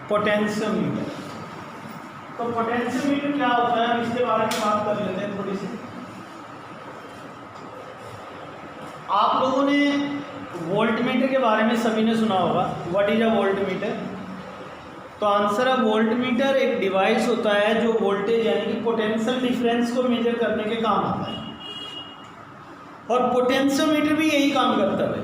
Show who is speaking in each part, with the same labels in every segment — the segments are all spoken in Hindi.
Speaker 1: पोटेंशियोमीटर। तो पोटेंशियोमीटर क्या होता है, इसके बारे में बात कर लेते हैं थोड़ी सी। आप लोगों ने वोल्टमीटर के बारे में सभी ने सुना होगा, व्हाट इज अ वोल्टमीटर। तो आंसर है वोल्टमीटर एक डिवाइस होता है जो वोल्टेज यानी कि पोटेंशियल डिफरेंस को मेजर करने के काम आता है, और पोटेंशियोमीटर भी यही काम करता है।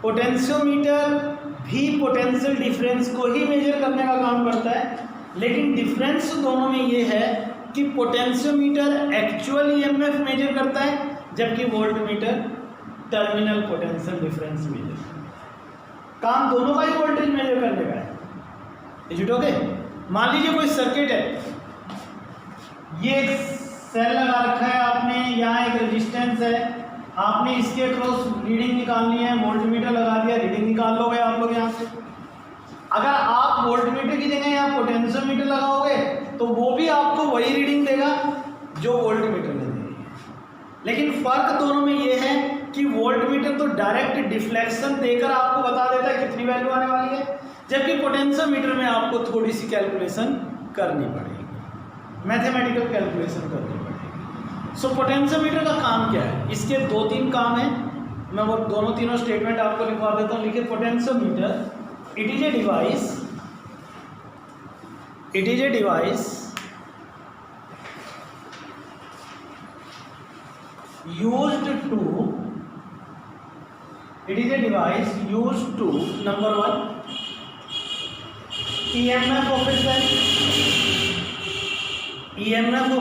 Speaker 1: पोटेंशियोमीटर भी पोटेंशियल डिफरेंस को ही मेजर करने का काम करता है, लेकिन डिफरेंस दोनों में ये है कि पोटेंशियोमीटर एक्चुअल ईएमएफ मेजर करता है, जबकि voltmeter terminal potential difference measure. काम दोनों का ही वोल्टेज मेजर करने का है। Is it okay? मान लीजिए कोई सर्किट है, ये एक सेल लगा रखा है आपने, यहाँ एक रेजिस्टेंस है, आपने इसके क्रॉस रीडिंग निकालनी है, वोल्टमीटर लगा दिया, रीडिंग निकाल लोगे आप लोग यहाँ से। अगर आप वोल्टमीटर की जगह यहाँ पोटेंशियोमीटर लगाओगे तो वो भी आपको वही रीडिंग देगा जो वोल्टमीटर ने दी है, लेकिन फर्क दोनों में ये है कि वोल्टमीटर तो डायरेक्ट डिफ्लेक्शन देकर आपको बता देता है कितनी वैल्यू आने वाली है, जबकि पोटेंशियोमीटर में आपको थोड़ी सी कैलकुलेशन करनी पड़ेगी, मैथमेटिकल कैलकुलेशन करनी पड़ेगी। सो पोटेंशियोमीटर का काम क्या है? इसके 2-3 काम हैं, मैं वो दोनों तीनों स्टेटमेंट आपको लिखवा देता हूँ। लिखिए, potentiometer it is a device used to number 1 EMF of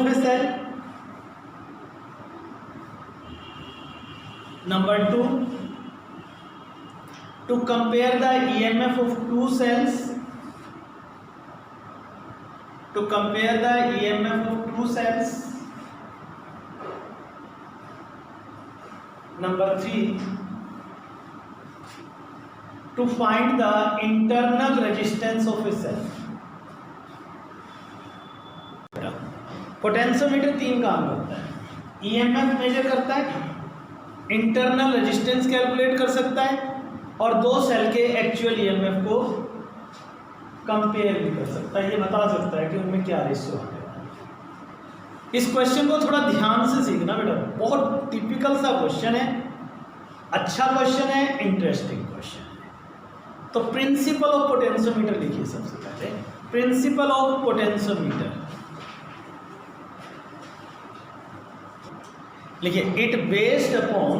Speaker 1: a cell, number 2 to compare the EMF of two cells, number 3 to find the internal resistance of a cell। Potentiometer 3 काम करता है, EMF मेजर करता है, इंटरनल रेजिस्टेंस कैलकुलेट कर सकता है, और 2 सेल के एक्चुअल ईएमएफ को कंपेयर भी कर सकता है, ये बता सकता है कि उनमें क्या रेशियो आने वाला है। इस क्वेश्चन को थोड़ा ध्यान से सीखना बेटा, बहुत टिपिकल सा क्वेश्चन है, अच्छा क्वेश्चन है, इंटरेस्टिंग क्वेश्चन है। तो प्रिंसिपल ऑफ पोटेंशियोमीटर लिखिए सबसे पहले। प्रिंसिपल ऑफ पोटेंशियोमीटर लिखिए, it based upon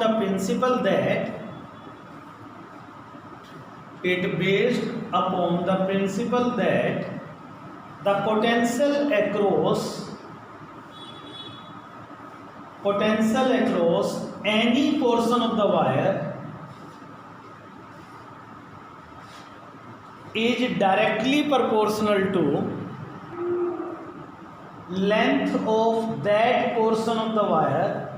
Speaker 1: the principle that the potential across any portion of the wire is directly proportional to length of that portion of the wire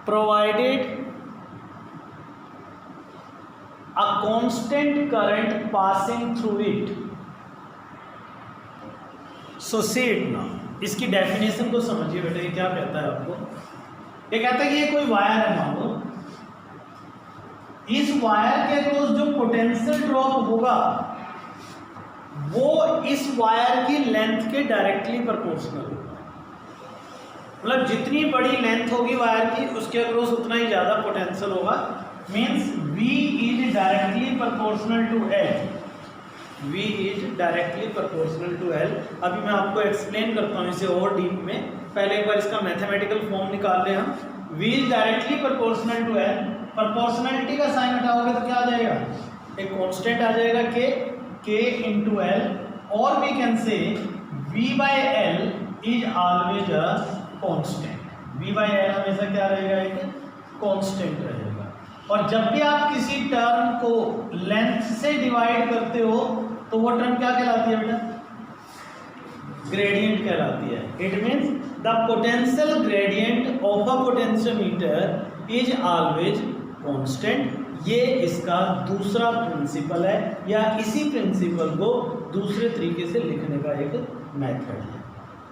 Speaker 1: provided a constant current passing through it। So see it now। इसकी डेफिनेशन को समझिए बेटा, ये क्या कहता है आपको। ये कहता है कि ये कोई वायर है, मान लो इस वायर के अक्रॉस जो पोटेंशियल ड्रॉप होगा वो इस वायर की लेंथ के डायरेक्टली प्रोपोर्शनल होगा। मतलब जितनी बड़ी लेंथ होगी वायर की उसके अक्रॉस उतना ही ज़्यादा पोटेंशियल होगा। Means V is directly proportional to L। V is directly proportional to L। अभी मैं आपको एक्सप्लेन करता हूँ इसे और डीप में, पहले एक बार इसका मैथमेटिकल फॉर्म निकाल लें हम। V is directly proportional to L। Proportionality का साइन हटाओगे तो क्या आ जाएगा, एक कॉन्स्टेंट आ जाएगा K इंटू L, और we can say V by L is always a constant. V by L हमेशा क्या रहेगा, एक कांस्टेंट रहेगा। और जब भी आप किसी टर्म को लेंथ से डिवाइड करते हो तो वो टर्म क्या कहलाती है बेटा, ग्रेडियंट कहलाती है। It means the potential gradient of a potentiometer is always constant. ये इसका दूसरा प्रिंसिपल है, या इसी प्रिंसिपल को दूसरे तरीके से लिखने का एक मेथड है।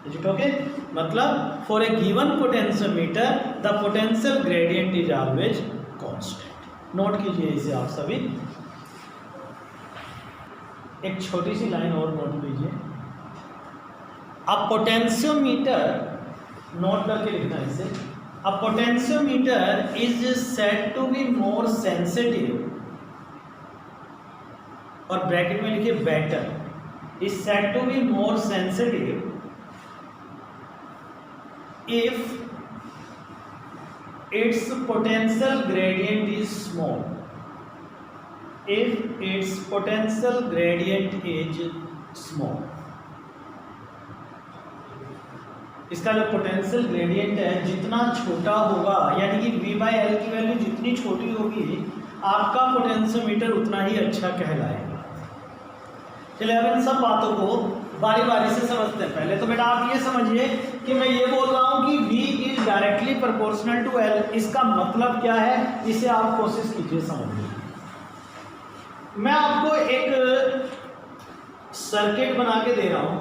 Speaker 1: Is it okay? मतलब for a given potentiometer the potential gradient is always constant. Note कीजिए इसे आप सभी। एक छोटी सी लाइन और नोट कीजिए, अ पोटेंशियोमीटर, नोट करके लिखना इसे, a potentiometer is said to be more sensitive, और ब्रैकेट में लिखिए better, is said to be more sensitive if its potential gradient is small, if its potential gradient is small। इसका जो पोटेंशियल ग्रेडियंट है जितना छोटा होगा, यानी कि V बाई एल की वैल्यू जितनी छोटी होगी आपका पोटेंशियोमीटर उतना ही अच्छा कहलाएगा। चलिए अब इन सब बातों को बारी बारी से समझते हैं। पहले तो बेटा आप ये समझिए कि मैं ये बोल रहा हूँ कि V is directly proportional to L, इसका मतलब क्या है, इसे आप कोशिश कीजिए समझने। मैं आपको एक सर्किट बना के दे रहा हूँ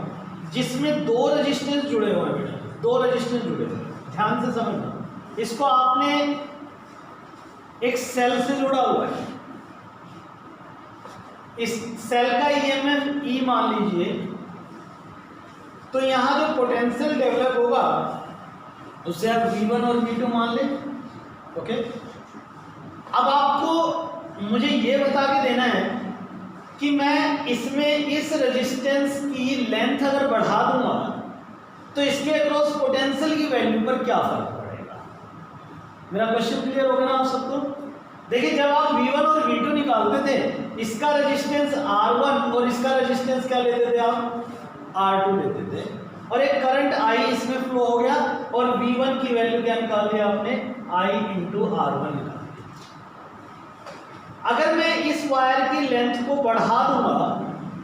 Speaker 1: जिसमें दो रेजिस्टेंस जुड़े हुए हैं बेटा, दो रेजिस्टेंस जुड़े हुए हैं, ध्यान से समझना। इसको आपने एक सेल से जोड़ा हुआ है, इस सेल का ईएमएफ E मान लीजिए, तो यहाँ जो पोटेंशियल डेवलप होगा उसे आप V1 और V2 मान लें। ओके, अब आपको मुझे ये बता के देना है कि मैं इसमें इस रेजिस्टेंस की लेंथ अगर बढ़ा दूंगा तो इसके अक्रॉस पोटेंशियल की वैल्यू पर क्या फर्क पड़ेगा। मेरा क्वेश्चन क्लियर हो गया ना आप सबको? देखिए जब आप V1 और V2 निकालते थे, इसका रेजिस्टेंस R1 और इसका रेजिस्टेंस क्या लेते थे आप, R2 लेते थे, और एक करंट I इसमें फ्लो हो गया और V1 की वैल्यू क्या निकाल दिया आपने, I इंटू R1 निकाल दिया। अगर मैं इस वायर की लेंथ को बढ़ा दूंगा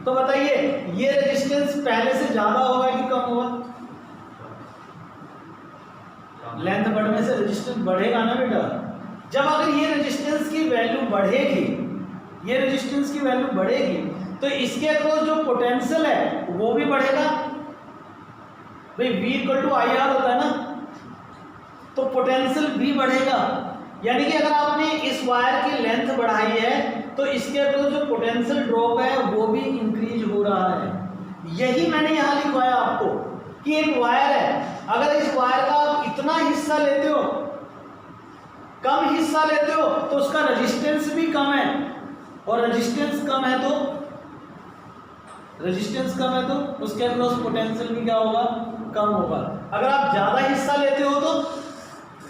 Speaker 1: तो बताइए ये रेजिस्टेंस पहले से ज्यादा होगा कि कम होगा? लेंथ बढ़ने से रेजिस्टेंस बढ़ेगा ना बेटा। जब अगर ये रेजिस्टेंस की वैल्यू बढ़ेगी, ये रेजिस्टेंस की वैल्यू बढ़ेगी तो इसके अक्रॉस जो पोटेंशियल है वो भी बढ़ेगा। भाई V equal to I R होता है ना, तो पोटेंशियल भी बढ़ेगा। यानी कि अगर आपने इस वायर की लेंथ बढ़ाई है तो इसके अक्रॉस जो पोटेंशियल ड्रॉप है वो भी इंक्रीज हो रहा है। यही मैंने यहाँ लिखवाया आपको कि एक वायर है, अगर इस वायर का आप इतना हिस्सा लेते हो, कम हिस्सा लेते हो, तो उसका रेजिस्टेंस भी कम है, और रेजिस्टेंस कम है तो उसके अक्रॉस पोटेंशियल भी क्या होगा, कम होगा। अगर आप ज्यादा हिस्सा लेते हो तो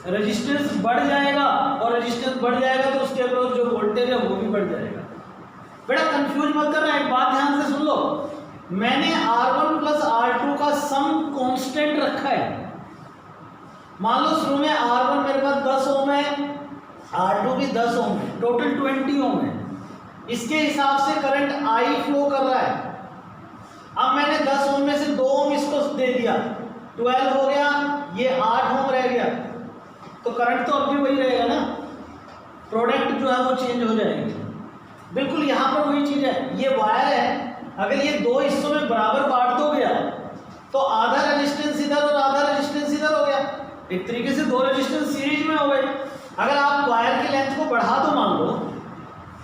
Speaker 1: रेजिस्टेंस बढ़ जाएगा, और रेजिस्टेंस बढ़ जाएगा तो उसके अक्रॉस जो वोल्टेज है वो भी बढ़ जाएगा। बेटा कंफ्यूज मत करना, एक बात ध्यान से सुन लो, मैंने R1 प्लस R2 का सम कांस्टेंट रखा है। मान लो शुरू में R1 मेरे पास 10 ओम है, R2 भी 10 ओम है, टोटल 20 ओम है। इसके हिसाब से करंट I फ्लो कर रहा है। अब मैंने 10 ओम में से 2 ओम इसको दे दिया, 12 हो गया, ये 8 ओम रह गया, तो करंट तो अब भी वही रहेगा ना, प्रोडक्ट जो है वो चेंज हो जाएगी। बिल्कुल यहाँ पर वही चीज है, ये वायर है, अगर ये दो हिस्सों में बराबर बांट दो गया तो आधा रेजिस्टेंस इधर और आधा रेजिस्टेंस इधर हो गया, एक तरीके से दो रेजिस्टेंस सीरीज में हो गए। अगर आप वायर की लेंथ को बढ़ा दो मान लो,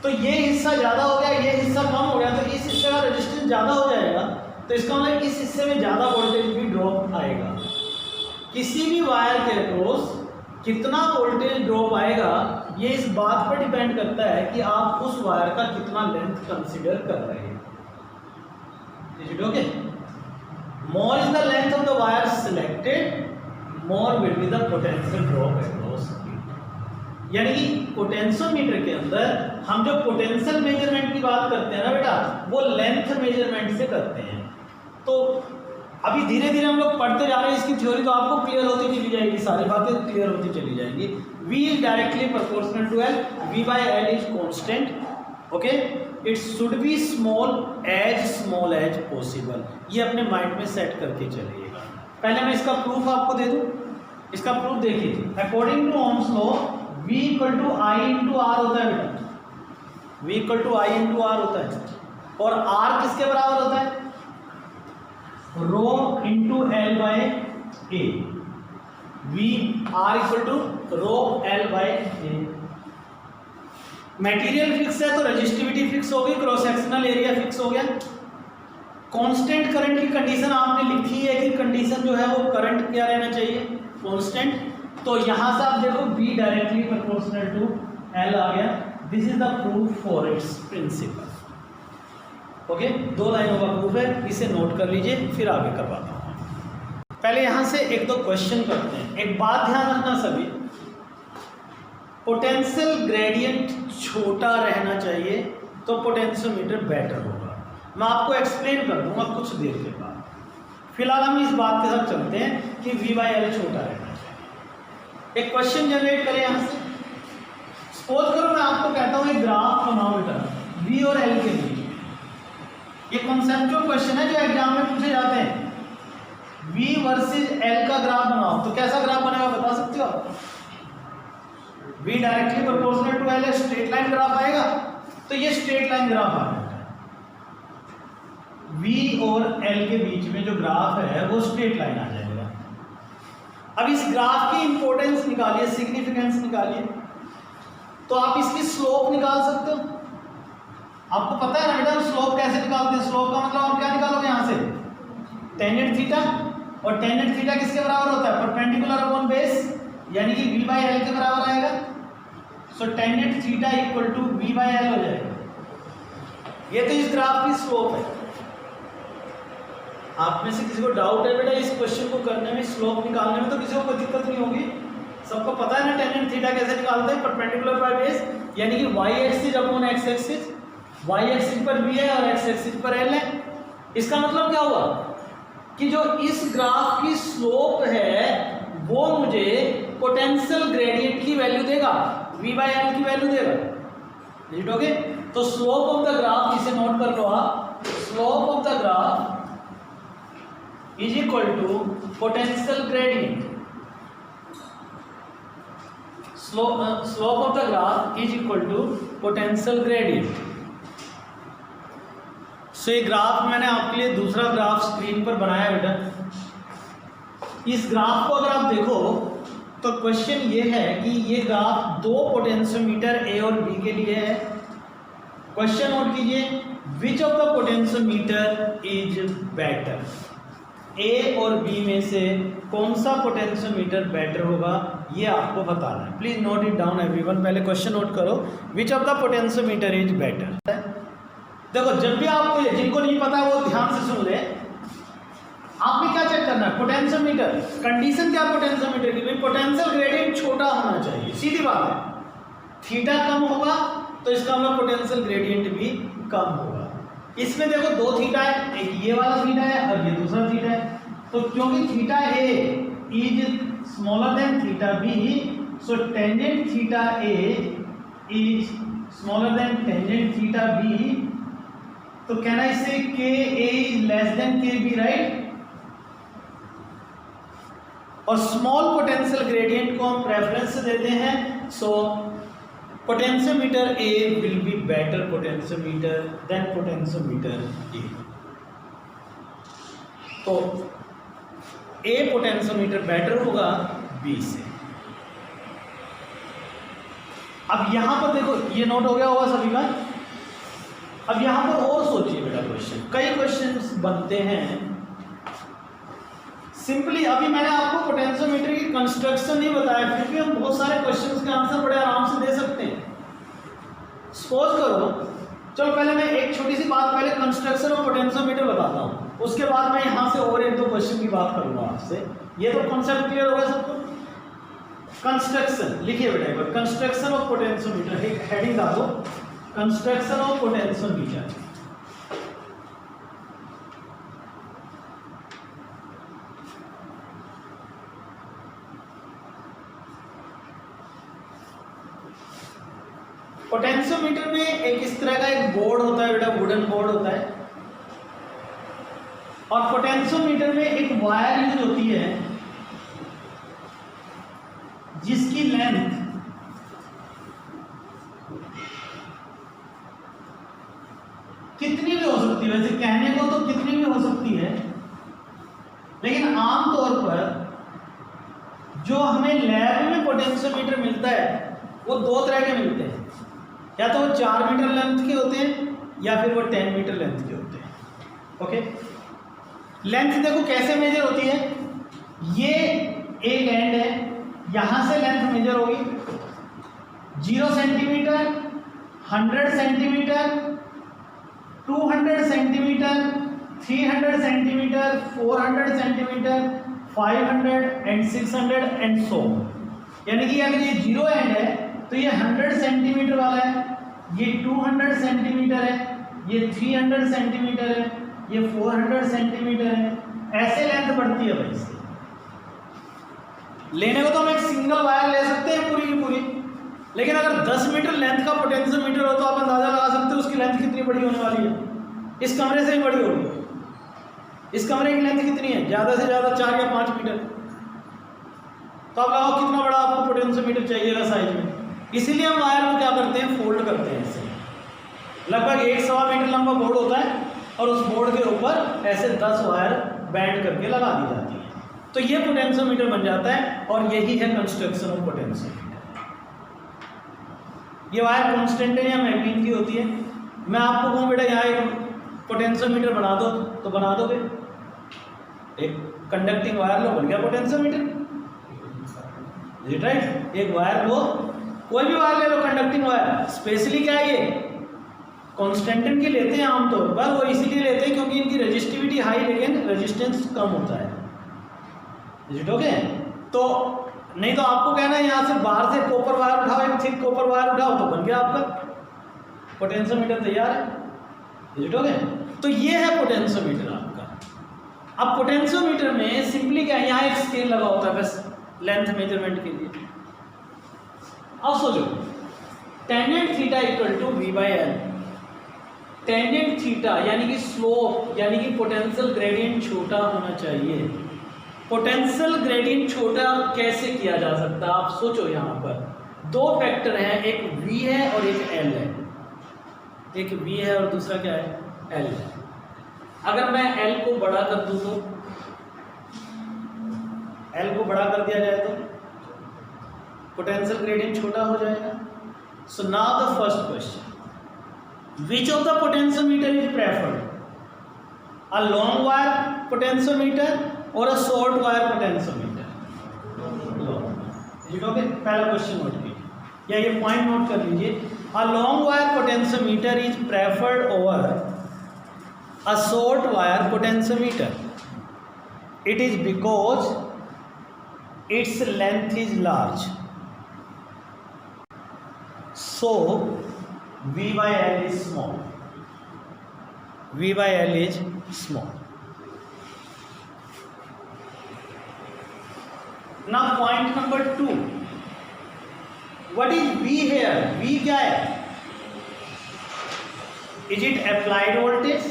Speaker 1: तो ये हिस्सा ज्यादा हो गया, ये हिस्सा कम हो गया, तो इस हिस्से का रेजिस्टेंस ज्यादा हो जाएगा, तो इसका मतलब इस हिस्से में ज्यादा वोल्टेज भी ड्रॉप आएगा। किसी भी वायर के अक्रॉस कितना वोल्टेज ड्रॉप आएगा ये इस बात पर डिपेंड करता है कि आप उस वायर का कितना लेंथ कंसीडर कर रहे हैं। Is it okay? More is the length of the wire selected, more will be the potential drop across it. यानी कि पोटेंशियोमीटर के अंदर हम जो पोटेंशियल मेजरमेंट की बात करते हैं ना बेटा, वो लेंथ मेजरमेंट से करते हैं। तो अभी धीरे धीरे हम लोग पढ़ते जा रहे हैं इसकी थ्योरी, तो आपको क्लियर होती चली जाएगी, सारी बातें क्लियर होती चली जाएंगी। V is directly proportional to L, V by L is constant, okay? It should be small as possible। ये अपने माइंड में सेट करके चलिएगा। पहले मैं इसका प्रूफ आपको दे दूं, इसका प्रूफ देखिए, according to Ohm's law V equal to I into R होता है बेटा, V equal to I into R होता है, और R किसके बराबर होता है, rho into L by A. V R equal to rho L by A. Material fix है तो रेजिस्टिविटी फिक्स हो गई, क्रॉस सेक्शनल एरिया फिक्स हो गया। कांस्टेंट करंट की कंडीशन आपने लिखी है कि कंडीशन जो है वो करंट क्या रहना चाहिए, कांस्टेंट। तो यहां से आप देखो B directly proportional to L आ गया। This is the proof for its principle. Okay, 2 लाइनों का प्रूफ है, इसे नोट कर लीजिए, फिर आगे करवाता हूँ। पहले यहाँ से 1-2 क्वेश्चन करते हैं। एक बात ध्यान रखना सभी, पोटेंशियल ग्रेडियंट छोटा रहना चाहिए तो पोटेंशियोमीटर बेटर होगा। मैं आपको एक्सप्लेन कर दूंगा कुछ देर के बाद। फिलहाल हम इस बात के साथ चलते हैं कि V/L छोटा रहना चाहिए। एक क्वेश्चन जनरेट करें यहाँ से। सपोज करो मैं आपको कहता हूँ एक ग्राफ बनाओ बेटा V और L के बीच। ये कॉन्सेप्चुअल क्वेश्चन है जो एग्जाम में पूछे जाते हैं। V वर्सेस L का ग्राफ बनाओ, तो कैसा ग्राफ बनेगा बता सकते हो आप? V directly proportional to L, straight line graph आएगा। तो ये स्ट्रेट लाइन ग्राफ आ जाएगा। V और L के बीच में जो ग्राफ है वो स्ट्रेट लाइन आ जाएगा। अब इस ग्राफ की इंपॉर्टेंस निकालिए, सिग्निफिकेंस निकालिए, तो आप इसकी स्लोप निकाल सकते हो। आपको पता है ना बेटा स्लोप कैसे निकालते हैं? स्लोप का मतलब आप क्या निकालोगे यहाँ से, टेनेट थीटा, और टेनेट थीटा किसके बराबर होता है? परपेंडिकुलर अपॉन बेस, यानी कि V/L के बराबर आएगा। So tan theta equal to V/L हो जाएगा। ये तो इस ग्राफ की स्लोप है। आप में से किसी को डाउट है बेटा इस क्वेश्चन को करने में, स्लोप निकालने में, तो किसी को कोई दिक्कत नहीं होगी। सबको पता है ना टेनेट थीटा कैसे निकालते हैं? परपेंडिकुलर बाय बेस, यानी कि y axis upon x axis. y axis पर V है और x एक्सिस पर L है। इसका मतलब क्या हुआ कि जो इस ग्राफ की स्लोप है वो मुझे पोटेंशियल ग्रेडियंट की वैल्यू देगा, V/L की वैल्यू देगा। Is it okay? तो स्लोप ऑफ द ग्राफ, इसे नोट कर लो आप, slope of the graph is equal to potential gradient. Slope of the graph is equal to potential gradient. So ये ग्राफ मैंने आपके लिए दूसरा ग्राफ स्क्रीन पर बनाया बेटा। इस ग्राफ को अगर आप देखो तो क्वेश्चन ये है कि ये ग्राफ 2 पोटेंशियोमीटर A और B के लिए है। क्वेश्चन नोट कीजिए, which of the potentiometer is better? A और B में से कौन सा पोटेंशियोमीटर बेटर होगा, ये आपको बताना है। Please note it down everyone. पहले क्वेश्चन नोट करो, which of the potentiometer is better. देखो जब भी आपको, जिनको नहीं पता है वो ध्यान से सुन ले। आपने क्या चेक करना है? पोटेंशियोमीटर। कंडीशन क्या पोटेंशियोमीटर की? भाई पोटेंशियल ग्रेडियंट छोटा होना चाहिए, सीधी बात है। थीटा कम होगा तो इसका मतलब पोटेंशियल ग्रेडियंट भी कम होगा। इसमें देखो 2 थीटा है, एक ये वाला थीटा है और ये दूसरा थीटा है। तो क्योंकि theta A is smaller than theta B, so tangent theta A is smaller than tangent theta B। तो can I say KA is less than KB, right? और स्मॉल पोटेंशियल ग्रेडियंट को हम प्रेफरेंस देते हैं। So potentiometer A will be better potentiometer than potentiometer A। तो A पोटेंशियोमीटर बेटर होगा B से। अब यहां पर देखो, ये नोट हो गया होगा सभी का। अब यहां पर और सोचिए बेटा, क्वेश्चन, कई क्वेश्चंस बनते हैं सिंपली। अभी मैंने आपको पोटेंशियोमीटर की कंस्ट्रक्शन नहीं बताया, फिर भी हम बहुत सारे क्वेश्चंस के आंसर बड़े आराम से दे सकते हैं। सपोज करो, चलो पहले मैं एक छोटी सी बात, पहले कंस्ट्रक्शन ऑफ पोटेंशियोमीटर बताता हूँ, उसके बाद मैं यहाँ से और 1-2 क्वेश्चन की बात करूँगा आपसे। ये तो कॉन्सेप्ट क्लियर होगा सबको। कंस्ट्रक्शन लिखिए बेटा एक बार, कंस्ट्रक्शन ऑफ पोटेंशियोमीटर, एक हेडिंग डालो, कंस्ट्रक्शन ऑफ पोटेंशियोमीटर। पोटेंशियोमीटर में एक इस तरह का एक बोर्ड होता है बेटा, वुडन बोर्ड होता है। और पोटेंशियोमीटर में एक वायर यूज होती है जिसकी लेंथ कितनी भी हो सकती है, वैसे कहने को तो कितनी भी हो सकती है, लेकिन आमतौर पर जो हमें लैब में पोटेंशियोमीटर मिलता है वो 2 तरह के मिलते हैं। या तो वो 4 मीटर लेंथ के होते हैं या फिर वो 10 मीटर लेंथ के होते हैं। ओके, लेंथ देखो कैसे मेजर होती है, ये एक एंड है, यहाँ से लेंथ मेजर होगी 0 centimetre, 100 centimetre, 200 centimetre, 300 centimetre, 400 centimetre, 500 and 600 and so. यानी कि अगर ये 0 एंड है तो ये 100 सेंटीमीटर वाला है, ये 200 सेंटीमीटर है, ये 300 सेंटीमीटर है, ये 400 सेंटीमीटर है, ऐसे लेंथ बढ़ती है भाई इसकी। लेने को तो हम एक सिंगल वायर ले सकते हैं पूरी की पूरी, लेकिन अगर 10 मीटर लेंथ का पोटेंशियोमीटर हो तो आप अंदाजा लगा सकते हो उसकी लेंथ कितनी बड़ी होने वाली है। इस कमरे से ही बड़ी होगी। इस कमरे की लेंथ कितनी है, ज़्यादा से ज़्यादा 4 या 5 मीटर। तो आप लगाओ कितना बड़ा आपको पोटेंशियोमीटर चाहिएगा साइज में। इसीलिए हम वायर को क्या करते हैं, फोल्ड करते हैं ऐसे। लगभग 1-1.25 मीटर लंबा बोर्ड होता है और उस बोर्ड के ऊपर ऐसे 10 वायर बैंड करके लगा दी जाती है, तो ये पोटेंशियोमीटर बन जाता है। और यही है कंस्ट्रक्शन ऑफ पोटेंशियोमीटर। ये वायर कांस्टेंट है या मैग्नीट की होती है। मैं आपको कहूँ बेटा यहाँ एक पोटेंशियोमीटर बना दो तो बना दोगे, एक कंडक्टिंग वायर लो, बन गया पोटेंशियोमीटर, राइट। एक वायर लो, कोई भी वायर ले लो, कंडक्टिंग वायर। स्पेशली क्या है, ये कॉन्स्टेंटिन की लेते हैं आमतौर पर, वो इसीलिए लेते हैं क्योंकि इनकी रेजिस्टिविटी हाई लेकिन रेजिस्टेंस कम होता है। ओके, तो नहीं तो आपको कहना है यहाँ से बाहर से कॉपर वायर उठाओ, एक थिक कॉपर वायर उठाओ, तो बन गया आपका पोटेंशियोमीटर तैयार है। ओके, तो ये है पोटेंशियोमीटर आपका। अब पोटेंशियोमीटर में सिंपली क्या है, यहाँ एक स्केल लगा होता है बस लेंथ मेजरमेंट के लिए। अब सोचो tangent theta equal to v/l। Tangent theta यानी कि स्लोप यानी कि पोटेंशियल ग्रेडियंट छोटा होना चाहिए। पोटेंशियल ग्रेडियंट छोटा कैसे किया जा सकता है, आप सोचो। यहाँ पर 2 फैक्टर हैं, एक v है और एक l है। एक v है और दूसरा क्या है, l है। अगर मैं l को बड़ा कर दूं तो l को बड़ा कर दिया जाए तो पोटेंशियल ग्रेडियंट छोटा हो जाएगा। So now the first question, which of the potentiometer is preferred, a long wire potentiometer or a short wire potentiometer? okay, पहला क्वेश्चन नोट कीजिए या ये पॉइंट नोट कर लीजिए। a long wire potentiometer is preferred over a short wire potentiometer. It is because its length is large, so v/l is small. v/l is small. Now point number 2, what is v here? v क्या है? Is it applied voltage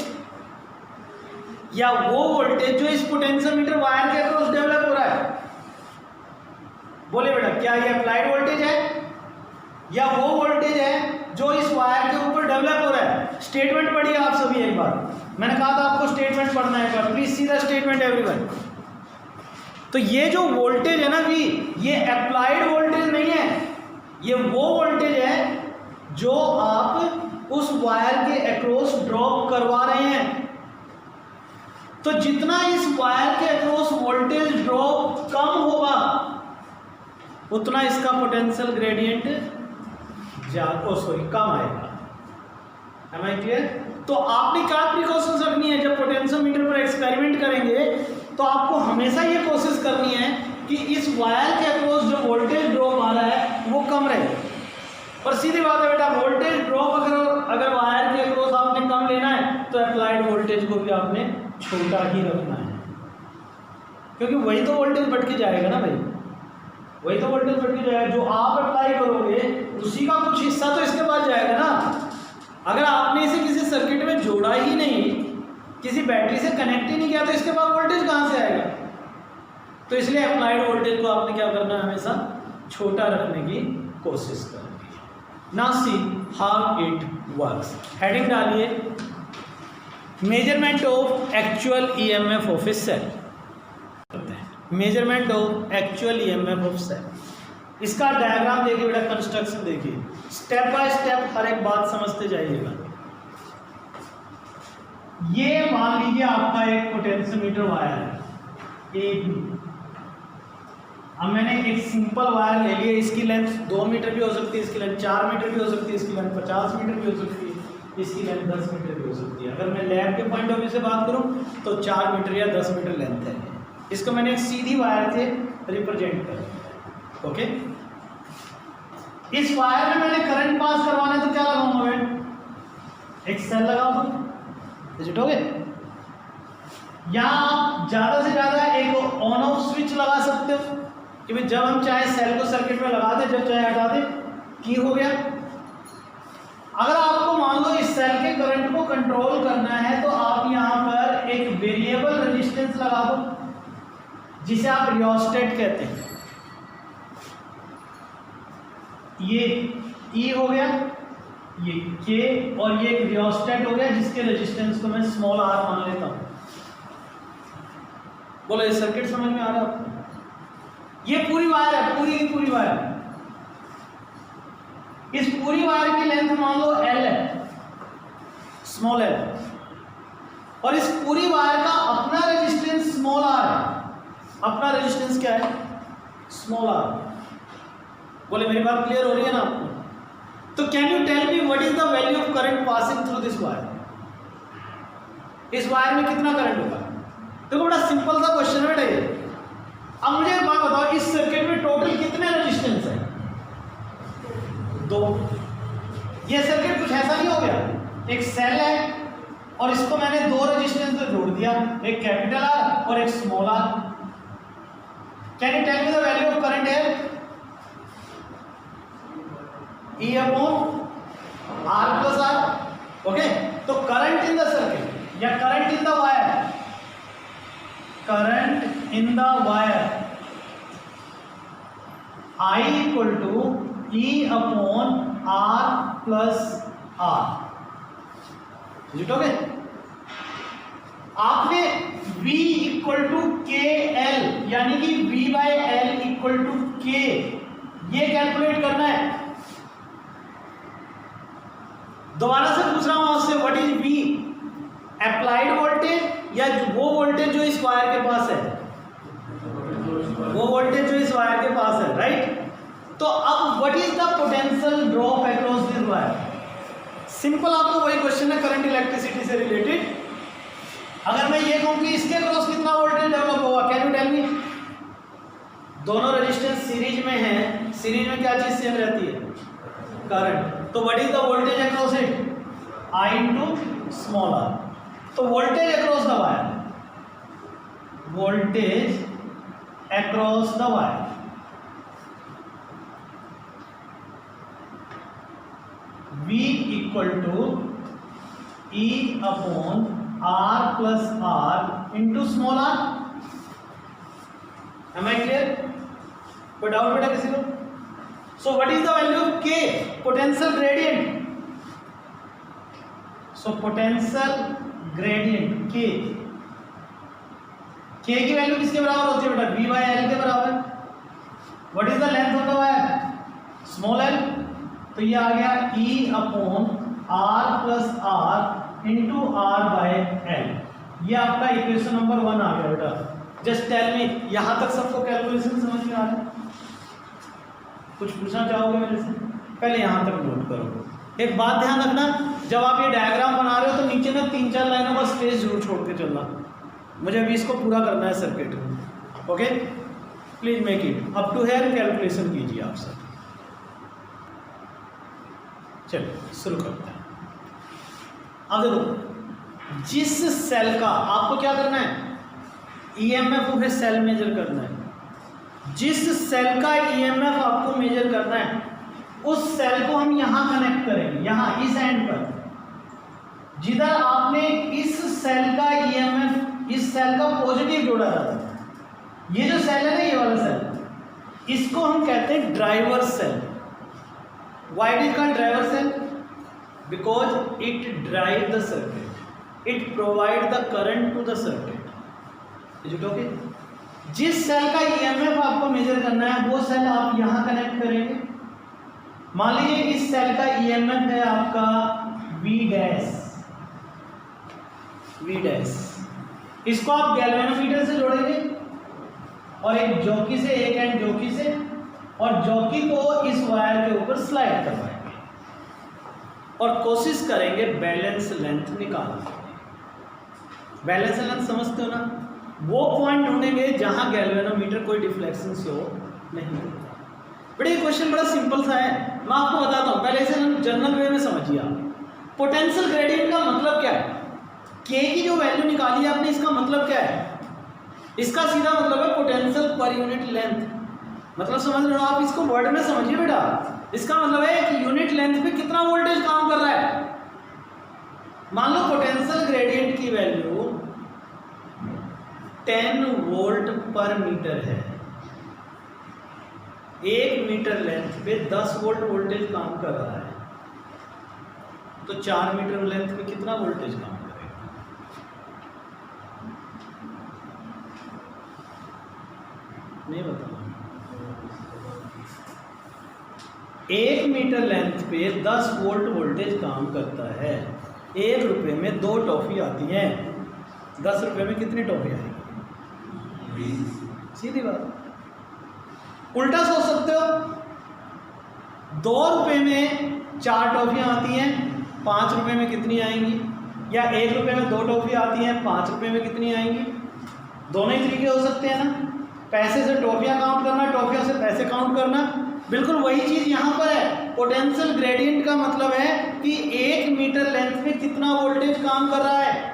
Speaker 1: या वो वोल्टेज जो इस पोटेंशियोमीटर वायर के अक्रॉस डेवलप हो रहा है? बोले बेटा, क्या ये अप्लाइड वोल्टेज है या वो वोल्टेज है जो इस वायर के ऊपर डेवलप हो रहा है? स्टेटमेंट पढ़िए आप सभी एक बार। मैंने कहा था आपको स्टेटमेंट पढ़ना है एक बार, please see the statement everyone. तो ये जो वोल्टेज है ना v, ये अप्लाइड वोल्टेज नहीं है, ये वो वोल्टेज है जो आप उस वायर के अक्रॉस ड्रॉप करवा रहे हैं। तो जितना इस वायर के अक्रॉस वोल्टेज ड्रॉप कम होगा उतना इसका पोटेंशियल ग्रेडियंट कम आएगा। Am I clear? तो आपने क्या प्रिकॉशंस रखनी है जब पोटेंशियोमीटर पर एक्सपेरिमेंट करेंगे, तो आपको हमेशा ये कोशिश करनी है कि इस वायर के अक्रॉस जो वोल्टेज ड्रॉप आ रहा है वो कम रहे। और सीधी बात है बेटा, वोल्टेज ड्रॉप अगर वायर के अक्रॉस आपने कम लेना है तो अप्लाइड वोल्टेज को भी आपने छोटा ही रखना है, क्योंकि वही तो वोल्टेज बढ़ के जाएगा ना भाई, वही तो वोल्टेज बढ़ के जाएगा। जो आप अप्लाई करोगे उसी का कुछ हिस्सा तो इसके बाद जाएगा ना। अगर आपने इसे किसी सर्किट में जोड़ा ही नहीं, किसी बैटरी से कनेक्ट ही नहीं किया, तो इसके बाद वोल्टेज कहाँ से आएगा? तो इसलिए अप्लाइड वोल्टेज को आपने क्या करना है, हमेशा छोटा रखने की कोशिश करनी है। Now see how it works. Heading डालिए, measurement of actual EMF of a cell. Measurement of actual EMF of cell. इसका डायग्राम देखिए बेटा, कंस्ट्रक्शन देखिए, स्टेप बाय स्टेप हर एक बात समझते जाइएगा। ये मान लीजिए आपका एक पोटेंशियोमीटर वायर है एक, अब मैंने एक सिंपल वायर ले लिया, इसकी लेंथ 2 मीटर भी हो सकती है, इसकी लेंथ 4 मीटर भी हो सकती है, इसकी लेंथ 50 मीटर भी हो सकती है, इसकी लेंथ 10 मीटर भी हो सकती है। अगर मैं लैब के पॉइंट ऑफ व्यू से बात करूं तो 4 मीटर या 10 मीटर लेंथ है। इसको मैंने एक सीधी वायर से रिप्रेजेंट कर, ओके। इस वायर में मैंने करंट पास करवाना है तो क्या लगाऊंगा मैं? एक सेल लगाऊंगा, हो गए। यहां आप ज्यादा से ज्यादा एक ऑन ऑफ स्विच लगा सकते हो कि भाई जब हम चाहे सेल को सर्किट में लगा दे, जब चाहे हटा दे, की हो गया। अगर आपको मान लो इस सेल के करंट को कंट्रोल करना है तो आप यहां पर एक वेरिएबल रेजिस्टेंस लगा दो, जिसे आप रियोस्टेट कहते हैं। ये E हो गया, ये K, और ये एक रियोस्टेट हो गया जिसके रेजिस्टेंस को मैं स्मॉल r मान लेता हूं। बोलो ये सर्किट समझ में आ रहा है आपको? ये पूरी वायर है, पूरी की पूरी वायर। इस पूरी वायर की लेंथ मान लो L है, स्मॉल l, और इस पूरी वायर का अपना रेजिस्टेंस स्मॉल r है। अपना रेजिस्टेंस क्या है? Small r। बोले मेरी बात क्लियर हो रही है ना आपको? तो can you tell me what is the value of current passing through this wire? इस वायर में कितना करंट होगा? देखो बड़ा सिंपल सा क्वेश्चन है बेटा ये। अब मुझे एक बात बताओ, इस सर्किट में टोटल कितने रेजिस्टेंस है? 2। ये सर्किट कुछ ऐसा नहीं हो गया, एक सेल है और इसको मैंने 2 रेजिस्टेंस से जोड़ दिया, एक कैपिटल R और एक small r। Can you tell me the value of current है? E upon R plus R, okay. तो करंट इन द सर्किट या current in the wire, current in the wire I equal to E upon R plus R। जुटोगे? आपने V equal to K L यानी कि V by L equal to K, ये कैलकुलेट करना है। दोबारा से पूछ रहा हूं आपसे, what is V? Applied voltage या वो वोल्टेज जो इस वायर के पास है, वो वोल्टेज जो इस वायर के पास है, राइट? तो अब what is the potential drop across this wire? Simple, आपको वही क्वेश्चन है करंट इलेक्ट्रिसिटी से रिलेटेड। अगर मैं ये कहूं कि इसके अक्रॉस कितना वोल्टेज डेवलप होगा, कैन यू टेल मी? दोनों रेजिस्टेंस सीरीज में है, सीरीज में क्या चीज सेम रहती है? करंट। तो what is the voltage across it? I into small r। तो voltage across the wire, voltage across the wire V equal to E upon R plus R into small r। Am I clear? कोई डाउट बेटा किसी को? So what is the value of K? Potential gradient. So potential gradient K, K की वैल्यू किसके बराबर होती है बेटा? V by L के बराबर। What is the length of the wire? Small l। तो ये आ गया E upon R plus R into R by L। ये आपका इक्वेशन नंबर 1 आ गया बेटा। जस्ट टेल मी, यहां तक सबको कैलकुलेशन समझ में आ रहा है? कुछ पूछना चाहोगे मेरे से? पहले यहां तक नोट करो। एक बात ध्यान रखना, जब आप ये डायग्राम बना रहे हो तो नीचे ना 3-4 लाइनों का स्पेस जरूर छोड़ के चलना। मुझे अभी इसको पूरा करना है सर्किट में, okay? Please make it up to here, calculation कीजिए आप सब। चलिए शुरू करते हैं। अब देखो, जिस सेल का आपको क्या करना है? ईएमएफ पूरे सेल मेजर करना है। जिस सेल का ईएमएफ आपको मेजर करना है, उस सेल को हम यहां कनेक्ट करेंगे, यहां इस एंड पर। जिधर आपने इस सेल का ईएमएफ, इस सेल का पॉजिटिव जोड़ा था, ये जो सेल है ना, ये वाला सेल, इसको हम कहते हैं driver cell. Why it is called driver cell? Because it drive the circuit, it provide the current to the circuit. Is it okay? जिस सेल का ईएमएफ आपको मेजर करना है वो सेल आप यहां कनेक्ट करेंगे। मान लीजिए इस सेल का ईएमएफ है आपका V डैश, इसको आप गैल्वेनोमीटर से जोड़ेंगे और एक जॉकी से, एक एंड जॉकी से, और जॉकी को इस वायर के ऊपर स्लाइड करवाएंगे और कोशिश करेंगे बैलेंस लेंथ निकालने की। बैलेंस लेंथ समझते हो ना? वो पॉइंट ढूंढेंगे जहां गैल्वेनोमीटर कोई डिफ्लेक्शन शो नहीं होता। बट ये क्वेश्चन बड़ा सिंपल सा है, मैं आपको बताता हूँ। पहले इसे जनरल वे में समझिए आप। पोटेंशियल ग्रेडियंट का मतलब क्या है? के की जो वैल्यू निकाली है आपने, इसका मतलब क्या है? इसका सीधा मतलब है पोटेंशियल पर यूनिट लेंथ। मतलब समझ रहे हो आप? इसको वर्ड में समझिए बेटा। इसका मतलब है कि यूनिट लेंथ पे कितना वोल्टेज काम कर रहा है। मान लो पोटेंशियल ग्रेडियंट की वैल्यू 10 वोल्ट पर मीटर है। 1 मीटर लेंथ पे 10 वोल्ट वोल्टेज काम कर रहा है, तो 4 मीटर लेंथ पे कितना वोल्टेज काम करेगा? नहीं बताऊंगा। 1 मीटर लेंथ पे 10 वोल्ट वोल्टेज काम करता है। 1 रुपये में 2 टॉफी आती हैं। 10 रुपये में कितनी टॉफी आएगी? सीधी बात। उल्टा सोच सकते हो, 2 रुपये में 4 टॉफियाँ आती हैं, 5 रुपये में कितनी आएंगी? या 1 रुपये में 2 टॉफी आती हैं, 5 रुपये में कितनी आएंगी? दोनों ही तरीके हो सकते हैं ना। पैसे से टॉफियाँ काउंट करना, टॉफियाँ से पैसे काउंट करना, बिल्कुल वही चीज़ यहाँ पर है। पोटेंशियल ग्रेडियंट का मतलब है कि 1 मीटर लेंथ में कितना वोल्टेज काम कर रहा है।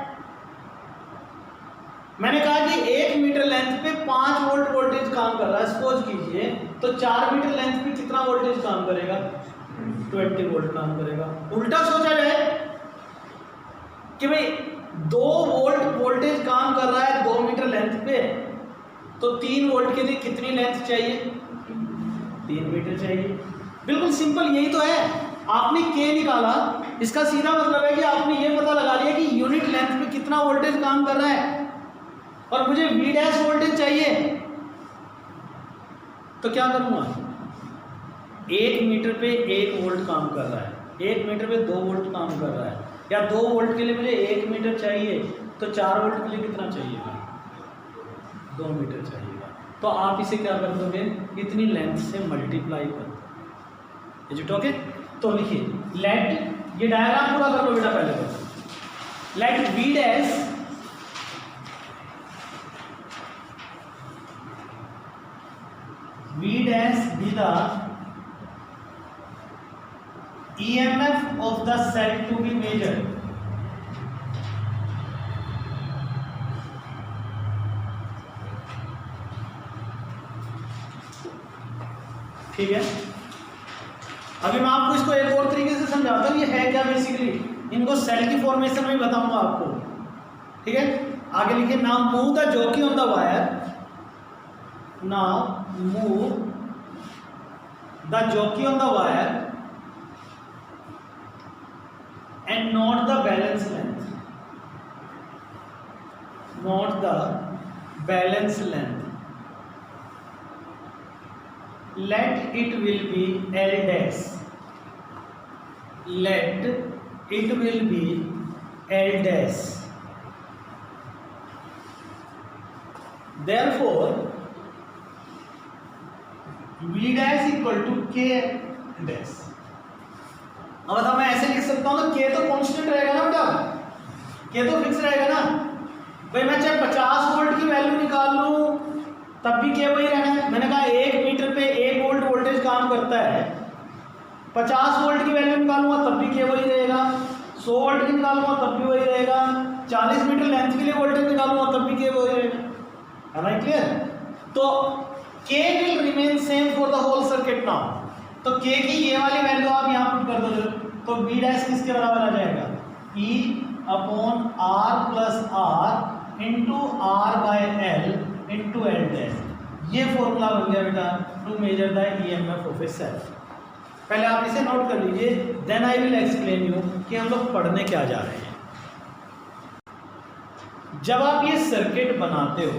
Speaker 1: मैंने कहा कि 1 मीटर लेंथ पे 5 वोल्ट वोल्टेज काम कर रहा है, सपोज कीजिए, तो 4 मीटर लेंथ पे कितना वोल्टेज काम करेगा? 20 वोल्ट काम करेगा। उल्टा सोचा जाए कि भाई 2 वोल्ट वोल्टेज काम कर रहा है 2 मीटर लेंथ पे, तो 3 वोल्ट के लिए कितनी लेंथ चाहिए? 3 मीटर चाहिए। बिल्कुल सिंपल यही तो है। आपने के निकाला, इसका सीधा मतलब है कि आपने ये पता लगा लिया कि यूनिट लेंथ पे कितना वोल्टेज काम कर रहा है, और मुझे V डैश वोल्टेज चाहिए। तो क्या करूँगा? 1 मीटर पे 1 वोल्ट काम कर रहा है, 1 मीटर पे 2 वोल्ट काम कर रहा है, या 2 वोल्ट के लिए मुझे 1 मीटर चाहिए, तो 4 वोल्ट के लिए कितना चाहिएगा? 2 मीटर चाहिएगा। तो आप इसे क्या कर दोगे? इतनी लेंथ से मल्टीप्लाई कर दो। Is it okay? तो लिखिए, लेट, ये डायग्राम पूरा कर लो बेटा पहले तो। Let V dash V dash be the EMF of the cell to be measured. ठीक है, अभी मैं आपको इसको एक और तरीके से समझाता हूँ। ये है क्या बेसिकली, इनको सेल की फॉर्मेशन में बताऊंगा आपको। ठीक है, आगे लिखिए, now move the jockey on the wire, now move the jockey on the wire and note the balance length. Note the balance length. Let it will be L dash. Let it will be L dash. Therefore V dash equal to K dash. अब बताओ, मैं ऐसे लिख सकता हूँ, तो K तो कांस्टेंट रहेगा ना बेटा, K तो फिक्स रहेगा ना भाई। मैं चाहे 50 वोल्ट की वैल्यू निकाल लूँ तब भी K वही रहना है। मैंने कहा 1 मीटर पे 1 वोल्ट वोल्टेज काम करता है, 50 वोल्ट की वैल्यू निकालूंगा तब भी K वही रहेगा, 100 वोल्ट की निकालूंगा तब भी वही रहेगा, 40 मीटर लेंथ के लिए वोल्टेज निकालूंगा तब भी K वही रहेगा। है ना क्लियर? तो K will remain same for the whole circuit now. तो K की ये वाली वैल्यू आप यहाँ पुट कर दो, तो V डैश किसके बराबर आ जाएगा? E upon R plus R into R by L into L dash. ये फॉर्मूला बन गया बेटा to measure the EMF of a cell. पहले आप इसे नोट कर लीजिए, then I will explain you कि हम लोग पढ़ने क्या जा रहे हैं। जब आप ये सर्किट बनाते हो,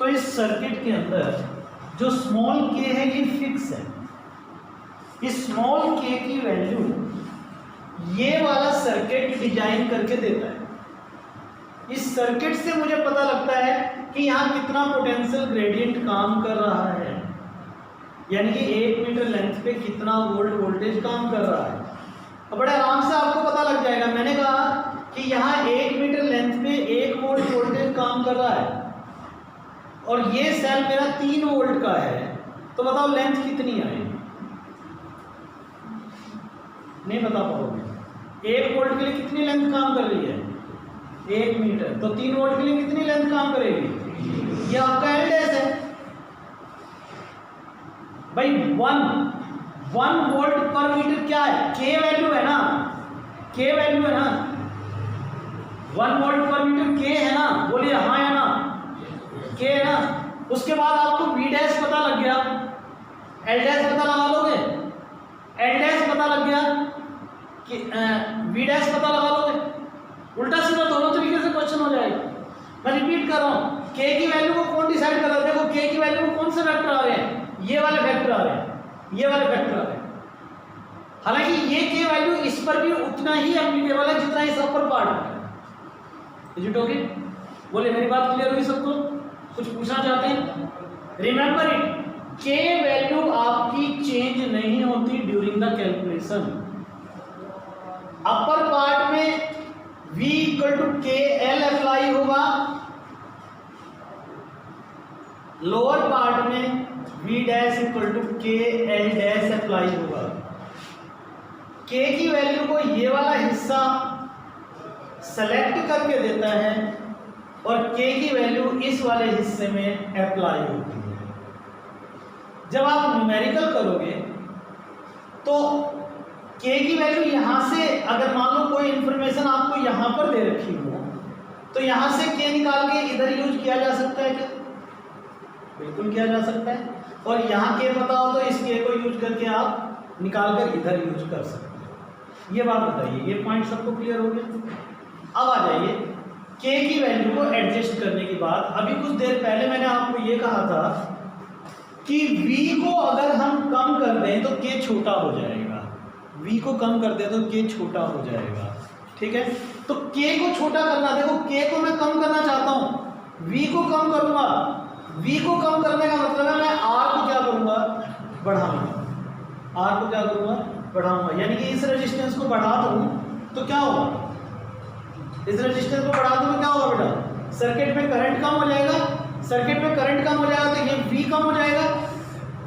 Speaker 1: तो इस सर्किट के अंदर जो स्मॉल के है ये फिक्स है। इस स्मॉल के की वैल्यू ये वाला सर्किट डिजाइन करके देता है। इस सर्किट से मुझे पता लगता है कि यहाँ कितना पोटेंशियल ग्रेडियंट काम कर रहा है, यानी कि 1 मीटर लेंथ पे कितना वोल्ट वोल्टेज काम कर रहा है। अब बड़े आराम से आपको पता लग जाएगा। मैंने कहा कि यहाँ 1 मीटर लेंथ पे 1 वोल्ट वोल्टेज काम कर रहा है और ये सेल मेरा 3 वोल्ट का है, तो बताओ लेंथ कितनी आएगी? नहीं बता पाओगे। 1 वोल्ट के लिए कितनी लेंथ काम कर रही है? 1 मीटर। तो 3 वोल्ट के लिए कितनी लेंथ काम करेगी? ये आपका एल डैश है भाई। 1 वोल्ट पर मीटर क्या है? के वैल्यू है ना, के वैल्यू है ना। 1 वोल्ट पर मीटर के है ना, बोलिए हाँ है ना, के है ना। उसके बाद आपको वी डैश पता लग गया, एल डैश पता लगा लोगे, एल डैश पता लग गया कि वी डैश पता लगा लोगे। उल्टा सीधा दोनों तरीके से क्वेश्चन हो जाएगा। मैं रिपीट कर रहा हूँ, के की वैल्यू को कौन डिसाइड कर रहा है? देखो के की वैल्यू को कौन से फैक्टर आ रहे हैं? ये वाले फैक्टर आ रहे हैं, ये वाले फैक्टर आ रहे हैं। हालांकि ये के वैल्यू इस पर भी उतना ही एप्लीकेबल है जितना इस अपर पार्ट में। Is it okay? बोले मेरी बात क्लियर हुई सबको? कुछ पूछना चाहते हैं? रिमेंबर इट, के वैल्यू आपकी चेंज नहीं होती during the calculation. Upper part में V equal to K L apply होगा, लोअर पार्ट में V dash equal to K L dash apply होगा। के की वैल्यू को ये वाला हिस्सा सेलेक्ट करके देता है और के की वैल्यू इस वाले हिस्से में अप्लाई होती है। जब आप न्यूमेरिकल करोगे तो के की वैल्यू यहाँ से, अगर मान लो कोई इंफॉर्मेशन आपको यहाँ पर दे रखी हो तो यहाँ से के निकाल के इधर यूज किया जा सकता है क्या? बिल्कुल किया जा सकता है। और यहाँ के पता हो तो इस के को यूज करके आप निकाल कर इधर यूज कर सकते हैं। ये बात बताइए, ये पॉइंट सबको क्लियर हो गया? अब आ जाइए के की वैल्यू को एडजस्ट करने के बाद, अभी कुछ देर पहले मैंने आपको ये कहा था कि v को अगर हम कम कर दें तो k छोटा हो जाएगा। v को कम कर दें तो k छोटा हो जाएगा, ठीक है? तो k को छोटा करना, देखो k को मैं कम करना चाहता हूँ, v को कम करूंगा। v को कम करने का मतलब है मैं r को क्या करूंगा? बढ़ाऊंगा। r को क्या करूंगा? बढ़ाऊंगा। यानी कि इस रेजिस्टेंस को बढ़ा दूं तो क्या होगा? इस रेजिस्टेंस को बढ़ा दूं तो क्या होगा बेटा? सर्किट में करंट कम हो जाएगा। सर्किट में करंट कम हो जाएगा तो ये V कम हो जाएगा,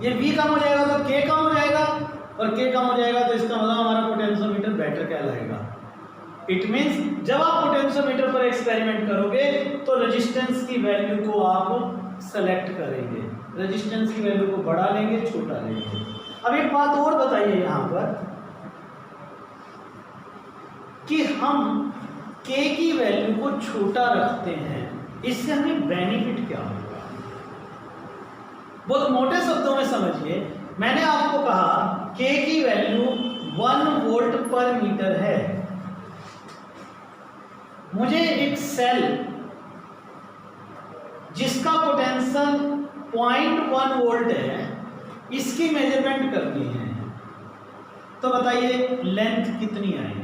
Speaker 1: ये V कम हो जाएगा तो K कम हो जाएगा, और K कम हो जाएगा तो इसका मतलब हमारा पोटेंशियोमीटर बेटर कहलाएगा। इट मींस जब आप पोटेंशियोमीटर पर एक्सपेरिमेंट करोगे तो रेजिस्टेंस की वैल्यू को आप सेलेक्ट करेंगे, रेजिस्टेंस की वैल्यू को बढ़ा लेंगे, छोटा लेंगे। अब एक बात और बताइए यहाँ पर कि हम K की वैल्यू को छोटा रखते हैं, इससे हमें बेनिफिट क्या होगा? बहुत मोटे शब्दों में समझिए। मैंने आपको कहा K की वैल्यू 1 वोल्ट पर मीटर है। मुझे एक सेल जिसका पोटेंशियल 0.1 वोल्ट है, इसकी मेजरमेंट करनी है, तो बताइए लेंथ कितनी आएगी?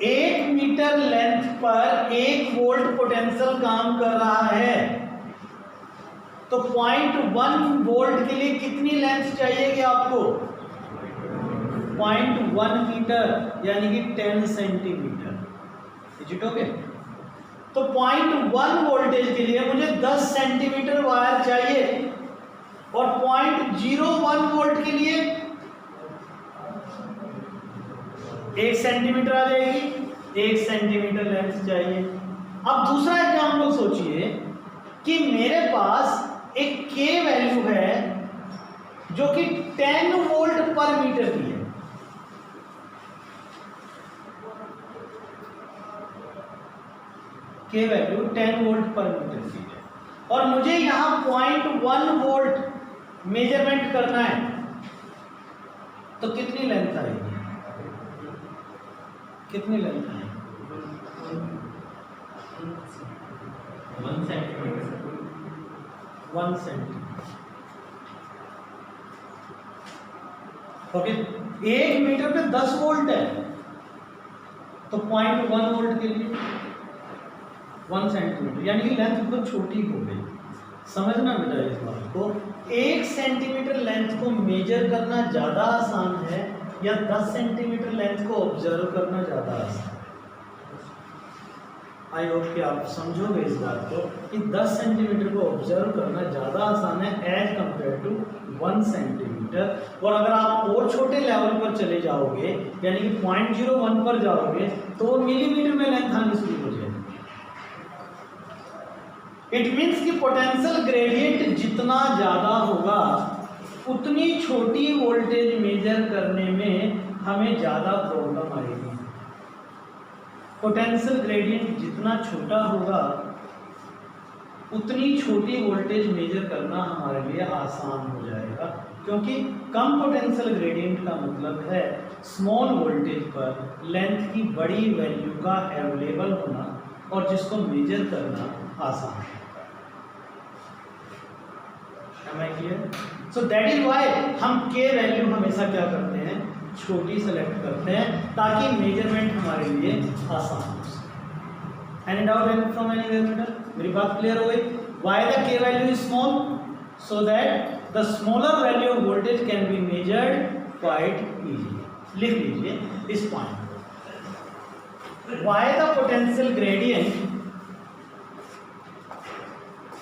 Speaker 1: 1 मीटर लेंथ पर 1 वोल्ट पोटेंशियल काम कर रहा है, तो 0.1 वोल्ट के लिए कितनी लेंथ चाहिएगी आपको? 0.1 मीटर यानी कि 10 सेंटीमीटर। Is it okay? तो 0.1 वोल्टेज के लिए मुझे 10 सेंटीमीटर वायर चाहिए, और 0.01 वोल्ट के लिए 1 सेंटीमीटर आ जाएगी, 1 सेंटीमीटर लेंथ चाहिए। अब दूसरा एग्जाम्पल सोचिए कि मेरे पास एक K वैल्यू है जो कि 10 वोल्ट पर मीटर की है। K वैल्यू 10 वोल्ट पर मीटर की है और मुझे यहां 0.1 वोल्ट मेजरमेंट करना है, तो कितनी लेंथ आएगी? कितनी लेंथ है?
Speaker 2: 1 सेंटीमीटर।
Speaker 1: 1 सेंटीमीटर। ओके, 1 मीटर पे 10 वोल्ट है, तो 0.1 वोल्ट के लिए 1 सेंटीमीटर, यानी कि लेंथ बहुत छोटी हो गई। समझना बेटा इस बात को, 1 सेंटीमीटर लेंथ को मेजर करना ज़्यादा आसान है या 10 सेंटीमीटर लेंथ को ऑब्जर्व करना ज़्यादा आसान है? आई होप कि आप समझोगे इस बात को कि 10 सेंटीमीटर को ऑब्जर्व करना ज़्यादा आसान है एज कंपेयर टू 1 सेंटीमीटर। और अगर आप और छोटे लेवल पर चले जाओगे, यानी कि 0.01 पर जाओगे, तो मिलीमीटर में लेंथ आनी शुरू हो जाएगी। इट मीन्स कि पोटेंशियल ग्रेडियंट जितना ज़्यादा होगा उतनी छोटी वोल्टेज मेजर करने में हमें ज़्यादा प्रॉब्लम आएगी। पोटेंशियल ग्रेडियंट जितना छोटा होगा उतनी छोटी वोल्टेज मेजर करना हमारे लिए आसान हो जाएगा, क्योंकि कम पोटेंशियल ग्रेडियंट का मतलब है स्मॉल वोल्टेज पर लेंथ की बड़ी वैल्यू का अवेलेबल होना और जिसको मेजर करना आसान है। Am I clear? So that is why हम के वैल्यू हमेशा क्या करते हैं, छोटी सेलेक्ट करते हैं ताकि मेजरमेंट हमारे लिए आसान हो सके। एनी डाउट फ्रॉम एनीवेयर बेटा? मेरी बात क्लियर हो गई? वाई द के value is small? So that the smaller value of voltage can be measured quite easily. लिख लीजिए इस पॉइंट को। Why the potential gradient,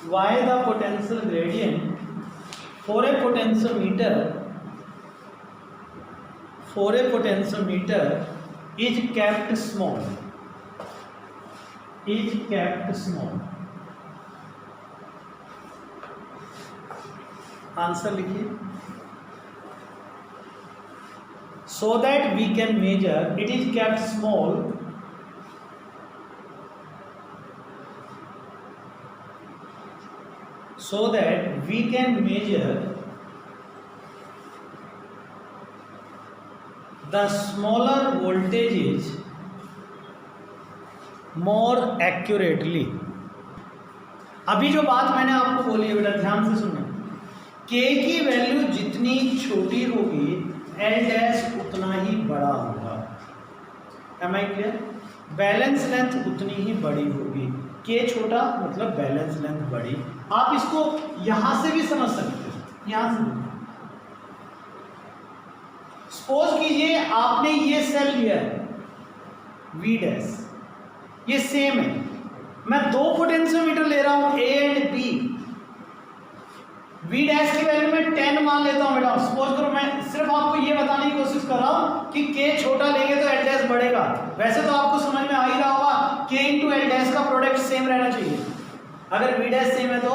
Speaker 1: why the potential gradient for a potentiometer is kept small, answer लिखिए। so that we can measure, it is kept small so that we can measure the smaller voltages more accurately। अभी जो बात मैंने आपको बोली है बेटा ध्यान से सुनना, K की वैल्यू जितनी छोटी होगी L डैश उतना ही बड़ा होगा। Am I clear? Balance length उतनी ही बड़ी होगी, K छोटा मतलब बैलेंस लेंथ बड़ी। आप इसको यहां से भी समझ सकते हो, यहां से भी। सपोज कीजिए आपने ये सेल लिया है V डैश, ये सेम है, मैं 2 पोटेंशियोमीटर ले रहा हूं A and B। V dash की वैल्यू मैं 10 मान लेता हूं बेटा। सपोज करो, मैं सिर्फ आपको ये बताने की कोशिश कर रहा हूं कि K छोटा लेंगे तो L डैश बढ़ेगा। वैसे तो आपको समझ में आ ही रहा होगा K इंटू L डैश का प्रोडक्ट सेम रहना चाहिए। अगर V डैश सेम है तो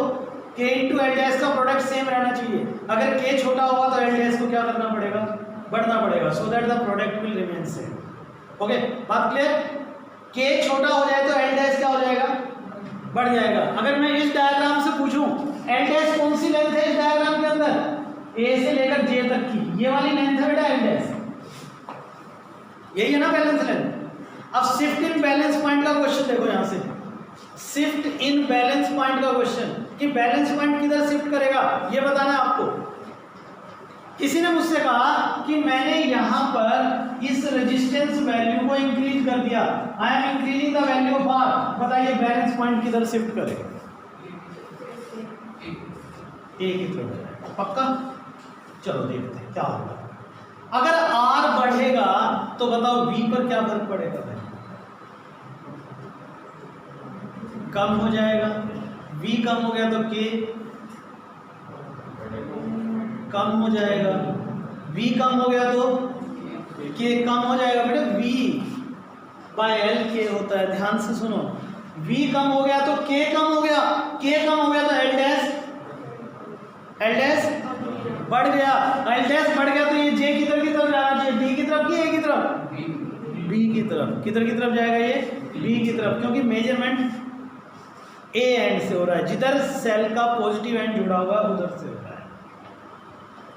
Speaker 1: K इंटू L डैश का प्रोडक्ट सेम रहना चाहिए। अगर K छोटा होगा तो L डैश को क्या करना पड़ेगा, बढ़ना पड़ेगा, so that the product will remain same. Okay, बात क्लियर? K छोटा हो जाए तो L डैश क्या हो जाएगा, बढ़ जाएगा। अगर मैं इस डायग्राम से पूछूं L डैश कौन सी लेंथ है इस डायग्राम के अंदर, A से लेकर J तक की, ये वाली लेंथ है बेटा L डैश, यही है ना बैलेंस लेंथ। अब शिफ्ट इन बैलेंस पॉइंट का क्वेश्चन देखो, यहां से शिफ्ट इन बैलेंस पॉइंट का क्वेश्चन कि बैलेंस पॉइंट किधर शिफ्ट करेगा ये बताना है आपको। किसी ने मुझसे कहा कि मैंने यहां पर इस रेजिस्टेंस वैल्यू को इंक्रीज कर दिया, I am increasing the value of R, बताइए बैलेंस पॉइंट किधर शिफ्ट करेगा, ए की तरफ। पक्का? चलो देखते हैं क्या होगा। अगर आर बढ़ेगा तो बताओ बी पर क्या फर्क पड़ेगा, कम हो जाएगा। V कम हो गया तो K कम हो जाएगा, V कम हो गया तो K कम हो जाएगा। बेटा V बाय L K होता है, ध्यान से सुनो। V कम हो गया तो K कम हो गया, K कम हो गया तो L डैश बढ़ गया, L डैश बढ़ गया तो ये J किधर की तरफ जाना चाहिए, D की तरफ कि A की तरफ, B की तरफ। किधर की तरफ जाएगा ये, B की तरफ, क्योंकि मेजरमेंट ए एंड से हो रहा है, जिधर सेल का पॉजिटिव एंड जुड़ा हुआ उधर से हो रहा है।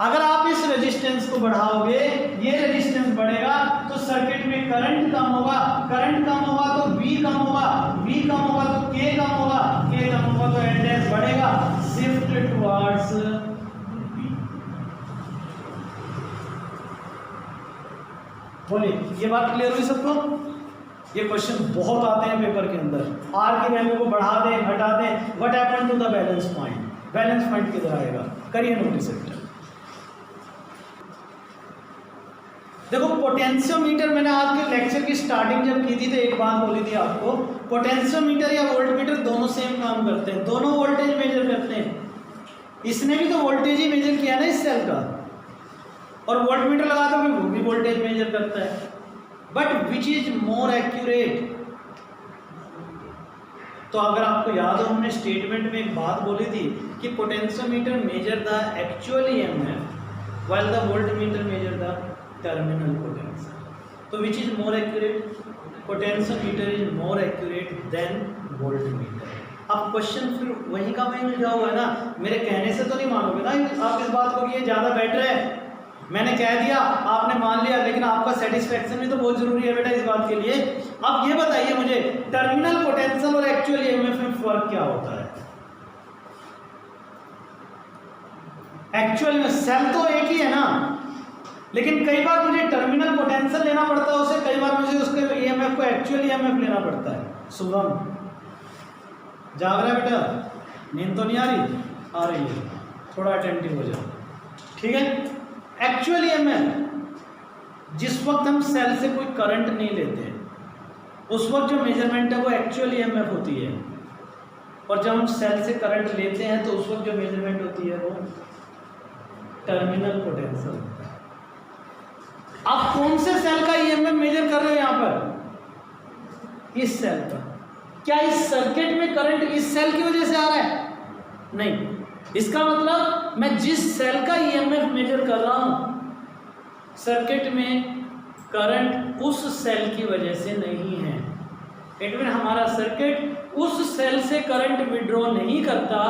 Speaker 1: अगर आप इस रेजिस्टेंस को बढ़ाओगे, ये रेजिस्टेंस बढ़ेगा तो सर्किट में करंट कम होगा, करंट कम होगा तो V कम होगा, V कम होगा तो K कम होगा, K कम होगा तो एडनेस बढ़ेगा, शिफ्ट टुवर्ड्स V। बोलिए, ये बात क्लियर हुई सबको? ये क्वेश्चन बहुत आते हैं पेपर के अंदर, R की वैल्यू को बढ़ा दें, घटा दें, what happened to the balance point, balance point किधर आएगा, करिए नोटिस इट। देखो पोटेंशियोमीटर, मैंने आज के लेक्चर की स्टार्टिंग जब की थी तो एक बात बोली थी आपको, पोटेंशियोमीटर या वोल्टमीटर दोनों सेम काम करते हैं, दोनों वोल्टेज मेजर करते हैं। इसने भी तो वोल्टेज ही मेजर किया ना इस सेल का, और वोल्टमीटर लगा दो वो भी वोल्टेज मेजर करता है, but which is more accurate. तो अगर आपको याद हो, हमने स्टेटमेंट में एक बात बोली थी कि potentiometer measure the actual EMF while the voltmeter measure the terminal potential. तो which is more accurate? Potentiometer is more accurate than voltmeter. अब क्वेश्चन फिर वही का वही मिल जाओगे ना, मेरे कहने से तो नहीं मानोगे ना आप इस बात को कि ये ज़्यादा बेटर है। मैंने कह दिया, आपने मान लिया, लेकिन आपका सेटिस्फेक्शन भी तो बहुत जरूरी है बेटा इस बात के लिए। अब ये बताइए मुझे, टर्मिनल पोटेंशियल और एक्चुअल ईएमएफ में फर्क क्या होता है? एक्चुअल में सेल तो एक ही है ना, लेकिन कई बार मुझे टर्मिनल पोटेंशियल लेना पड़ता है उसे, कई बार मुझे उसके ईएमएफ को एक्चुअल ईएमएफ लेना पड़ता है। शुभम जाग रहा है बेटा? नींद तो नहीं आ रही? आ रही है, थोड़ा अटेंटिव हो जाओ, ठीक है। एक्चुअल ईएमएफ जिस वक्त हम सेल से कोई करंट नहीं लेते उस वक्त जो मेजरमेंट है वो एक्चुअल ईएमएफ होती है, और जब हम सेल से करंट लेते हैं तो उस वक्त जो मेजरमेंट होती है वो टर्मिनल पोटेंशियल होता है। आप कौन से सेल का ईएमएफ मेजर कर रहे हो यहाँ पर? इस सेल का। क्या इस सर्किट में करंट इस सेल की वजह से आ रहा है? नहीं। इसका मतलब मैं जिस सेल का ईएमएफ मेजर कर रहा हूं सर्किट में करंट उस सेल की वजह से नहीं है। इट मीन हमारा सर्किट उस सेल से करंट विड्रॉ नहीं करता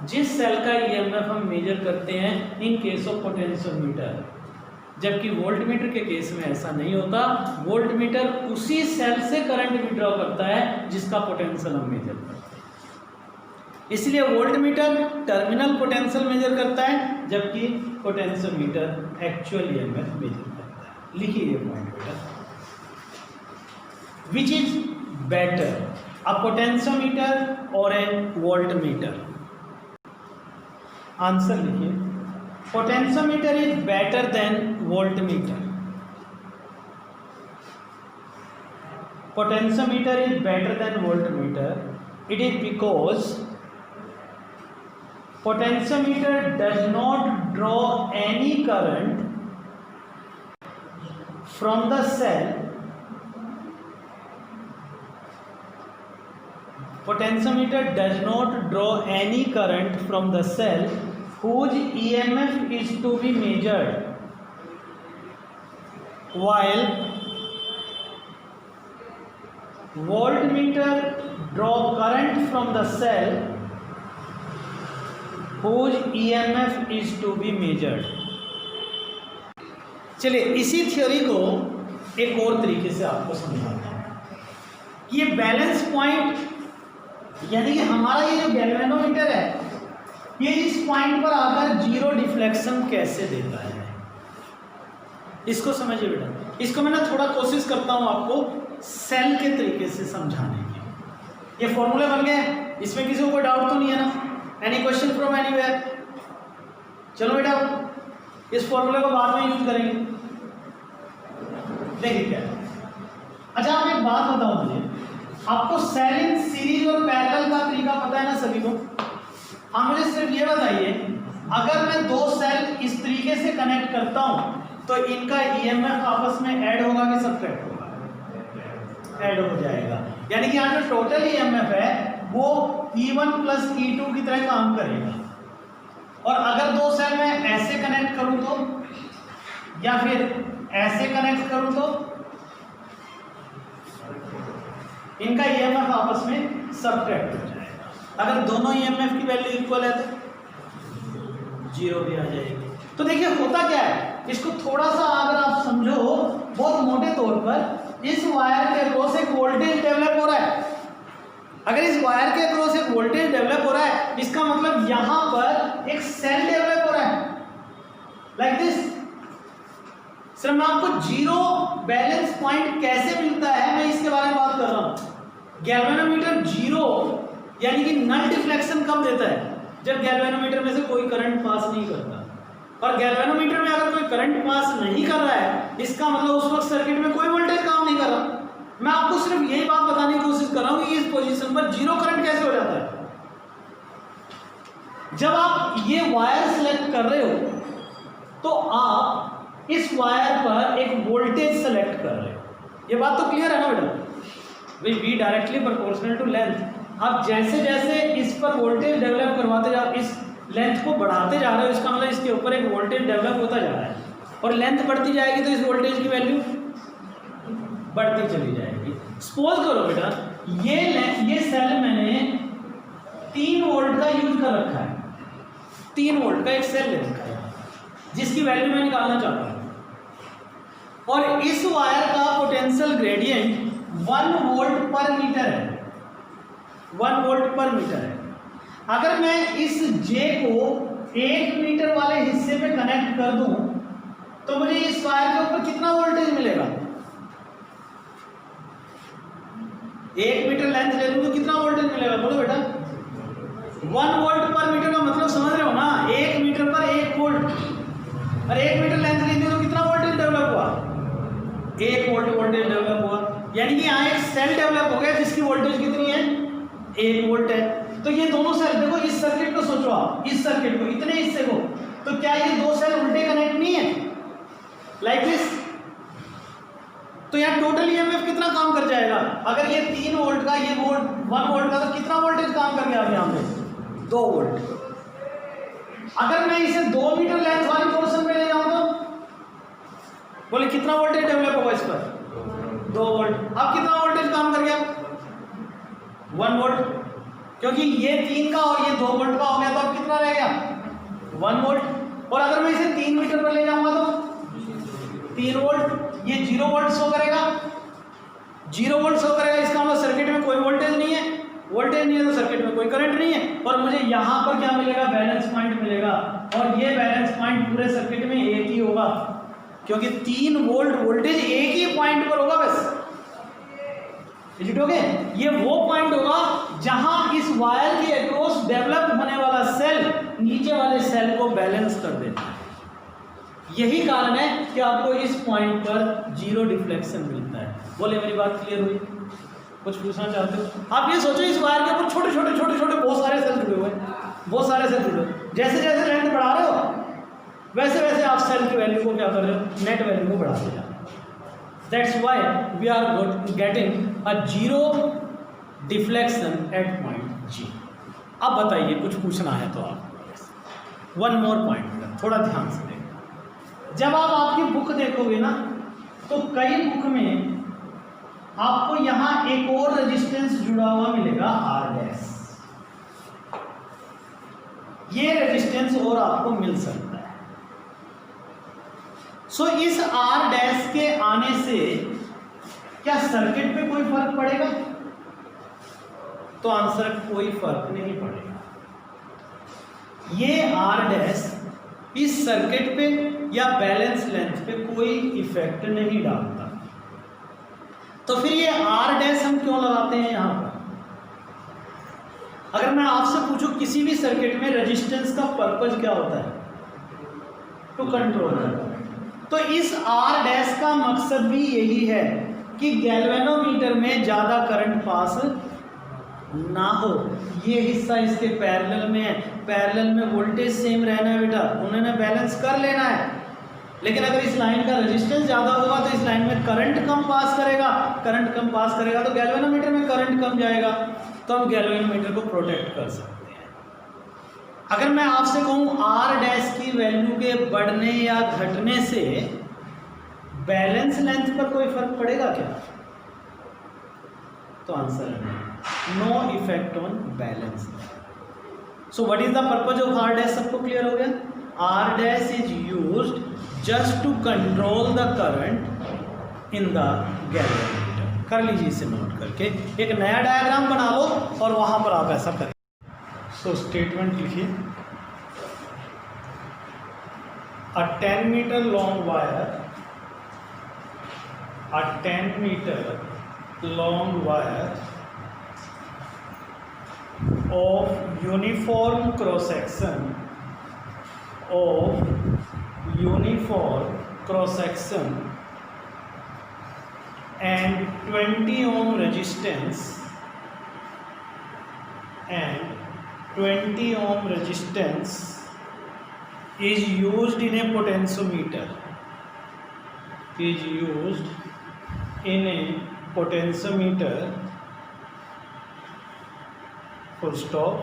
Speaker 1: जिस सेल का ईएमएफ हम मेजर करते हैं इन केस ऑफ पोटेंशियोमीटर। जबकि वोल्टमीटर के केस में ऐसा नहीं होता, वोल्टमीटर उसी सेल से करंट विड्रॉ करता है जिसका पोटेंशियल हम मेजर करते हैं। इसलिए वोल्टमीटर टर्मिनल पोटेंशियल मेजर करता है, जबकि पोटेंशियोमीटर एक्चुअल ईएमएफ मेजर करता है। लिखिए ये पॉइंट बेटा, which is better, a potentiometer और ए वोल्टमीटर? आंसर लिखिए, potentiometer is better than voltmeter. Potentiometer is better than voltmeter. It is because potentiometer does not draw any current from the cell. Potentiometer does not draw any current from the cell whose EMF is to be measured, while voltmeter draw current from the cell whose EMF is to be measured. चलिए इसी थ्योरी को एक और तरीके से आपको समझाते हैं। ये बैलेंस पॉइंट यानी कि हमारा ये जो गैल्वेनोमीटर है ये इस पॉइंट पर आकर जीरो डिफ्लेक्शन कैसे देता है, इसको समझिए बेटा। इसको मैं ना थोड़ा कोशिश करता हूँ आपको सेल के तरीके से समझाने की। ये फॉर्मूले बन गए, इसमें किसी को कोई डाउट तो नहीं है ना? Any question from anywhere? चलो बेटा इस फॉर्मूले को बाद में यूज करेंगे। देखिए क्या, अच्छा आप एक बात बताओ मुझे, आपको सेल इन सीरीज और पैरेलल का तरीका पता है ना सभी को? हाँ मुझे सिर्फ ये बताइए, अगर मैं दो सेल इस तरीके से कनेक्ट करता हूं तो इनका ईएमएफ आपस में ऐड होगा कि सब्ट्रैक्ट होगा? ऐड हो जाएगा। यानी कि यहाँ जो टोटल ईएमएफ है वो E1 प्लस E2 की तरह काम करेगा। और अगर दो सेल मैं ऐसे कनेक्ट करूं तो, या फिर ऐसे कनेक्ट करूं तो इनका ईएमएफ आपस में सब्ट्रैक्ट हो जाएगा। अगर दोनों ईएमएफ की वैल्यू इक्वल है तो जीरो भी आ जाएगी। तो देखिए होता क्या है, इसको थोड़ा सा अगर आप समझो बहुत मोटे तौर पर, इस वायर के अक्रॉस एक वोल्टेज डेवलप हो रहा है। अगर इस वायर के अक्रॉस एक वोल्टेज डेवलप हो रहा है, इसका मतलब यहां पर एक सेल डेवलप हो रहा है लाइक दिस। सर मैं आपको जीरो बैलेंस पॉइंट कैसे मिलता है मैं इसके बारे में बात कर रहा हूं। गैल्वेनोमीटर जीरो यानी कि नल डिफ्लेक्शन कब देता है, जब गैल्वेनोमीटर में से कोई करंट पास नहीं करता। और गैल्वेनोमीटर में अगर कोई करंट पास नहीं कर रहा है, इसका मतलब उस वक्त सर्किट में कोई वोल्टेज काम नहीं कर रहा। मैं आपको सिर्फ यही बात बताने की कोशिश कर रहा हूं कि इस पोजीशन पर जीरो करंट कैसे हो जाता है। जब आप ये वायर सिलेक्ट कर रहे हो तो आप इस वायर पर एक वोल्टेज सेलेक्ट कर रहे हो। ये बात तो क्लियर है ना बेटा, V be directly proportional to length. आप जैसे जैसे इस पर वोल्टेज डेवलप करवाते जाओ, इस लेंथ को बढ़ाते जा रहे हो, इसका मतलब इसके ऊपर एक वोल्टेज डेवलप होता जा रहा है और लेंथ बढ़ती जाएगी तो इस वोल्टेज की वैल्यू बढ़ती चली जाएगी। सपोज करो बेटा ये सेल मैंने 3 वोल्ट का यूज कर रखा है, 3 वोल्ट का एक सेल ले रखा है जिसकी वैल्यू मैं निकालना चाहता हूं। और इस वायर का पोटेंशियल ग्रेडियंट 1 वोल्ट पर मीटर है, 1 वोल्ट पर मीटर है। अगर मैं इस J को 1 मीटर वाले हिस्से पे कनेक्ट कर दूं तो मुझे इस वायर के ऊपर कितना वोल्टेज मिलेगा? 1 मीटर लेंथ ले लूं तो कितना वोल्टेज मिलेगा बोलो बेटा? 1 वोल्ट पर मीटर का मतलब समझ रहे हो ना, 1 मीटर पर 1 वोल्ट। और 1 मीटर लेंथ ली तो कितना वोल्टेज डेवलप हुआ? 1 वोल्ट वोल्टेज डेवलप हुआ। यानी कि यहाँ एक सेल डेवलप हो गया जिसकी वोल्टेज कितनी है? 1 वोल्ट है। तो ये दोनों सेल देखो, इस सर्किट को सोचो आप, इस सर्किट को, इतने हिस्से को, तो क्या ये 2 सेल उल्टे कनेक्ट नहीं है लाइक दिस? तो यहाँ टोटल ईएमएफ कितना काम कर जाएगा? अगर ये 3 वोल्ट का, ये 1 वोल्ट का, तो कितना वोल्टेज काम कर गया यहाँ पे? 2 वोल्ट। अगर मैं इसे 2 मीटर लेंथ वाली पोर्शन में ले जाऊं तो बोले कितना वोल्टेज डेवलप होगा इस पर? 2 वोल्ट। अब कितना वोल्टेज काम कर गया? 1 वोल्ट, क्योंकि ये 3 का और ये 2 वोल्ट का हो गया, तो अब कितना रह गया? 1 वोल्ट। और अगर मैं इसे 3 मीटर पर ले जाऊंगा तो 3 वोल्ट, ये 0 वोल्ट शो करेगा, 0 वोल्ट शो करेगा। इसका मतलब सर्किट में कोई वोल्टेज नहीं है, वोल्टेज नहीं है तो सर्किट में कोई करंट नहीं है। और मुझे यहाँ पर क्या मिलेगा? बैलेंस पॉइंट मिलेगा। और ये बैलेंस पॉइंट पूरे सर्किट में एक ही होगा, क्योंकि 3 वोल्ट वोल्टेज एक ही पॉइंट पर होगा बस। Is it okay? ये वो पॉइंट होगा जहां इस वायर के अक्रॉस डेवलप होने वाला सेल नीचे वाले सेल को बैलेंस कर देता है। यही कारण है कि आपको इस पॉइंट पर जीरो डिफ्लेक्शन मिलता है। बोले मेरी बात क्लियर हुई? कुछ पूछना चाहते हो? आप ये सोचो, इस वायर के ऊपर छोटे छोटे छोटे छोटे बहुत सारे सेल जुड़े हुए हैं, बहुत सारे सेल जुड़े हुए। जैसे जैसे लेंथ बढ़ा रहे हो वैसे वैसे आप सेल की वैल्यू को क्या कर रहे हो? नेट वैल्यू को बढ़ाते जा रहे हो। That's why we are getting a zero deflection at point G. अब बताइए, कुछ पूछना है तो आप। वन मोर पॉइंट, थोड़ा ध्यान से देखो। जब आप आपकी बुक देखोगे ना तो कई बुक में आपको यहाँ एक और रेजिस्टेंस जुड़ा हुआ मिलेगा, R'। ये रेजिस्टेंस और आपको मिल सकता है। सो इस R' के आने से क्या सर्किट पे कोई फर्क पड़ेगा? तो आंसर कोई फर्क नहीं पड़ेगा। ये R' इस सर्किट पे या बैलेंस लेंथ पे कोई इफेक्ट नहीं डालता। तो फिर ये R' हम क्यों लगाते हैं यहाँ पर? अगर मैं आपसे पूछूं किसी भी सर्किट में रेजिस्टेंस का पर्पज क्या होता है? To control. तो इस R' का मकसद भी यही है कि गैल्वेनोमीटर में ज़्यादा करंट पास ना हो। ये हिस्सा इसके पैरेलल में है, पैरेलल में वोल्टेज सेम रहना है बेटा, उन्होंने बैलेंस कर लेना है। लेकिन अगर इस लाइन का रेजिस्टेंस ज़्यादा होगा तो इस लाइन में करंट कम पास करेगा, करंट कम पास करेगा तो गैल्वेनोमीटर में करंट कम जाएगा, तो हम गैल्वेनोमीटर को प्रोटेक्ट कर सकते हैं। अगर मैं आपसे कहूँ R' की वैल्यू के बढ़ने या घटने से बैलेंस लेंथ पर कोई फर्क पड़ेगा क्या? तो आंसर है no effect on balance. So what is the purpose of R'? सबको क्लियर हो गया? R dash is used just to control the current in the galvanometer। कर लीजिए इसे नोट करके, एक नया डायग्राम बना लो और वहां पर आप ऐसा करें। सो स्टेटमेंट लिखिए, a 10 meter long wire, a 10 meter long wire of uniform cross section and 20 ohm resistance is used in a potentiometer, full stop।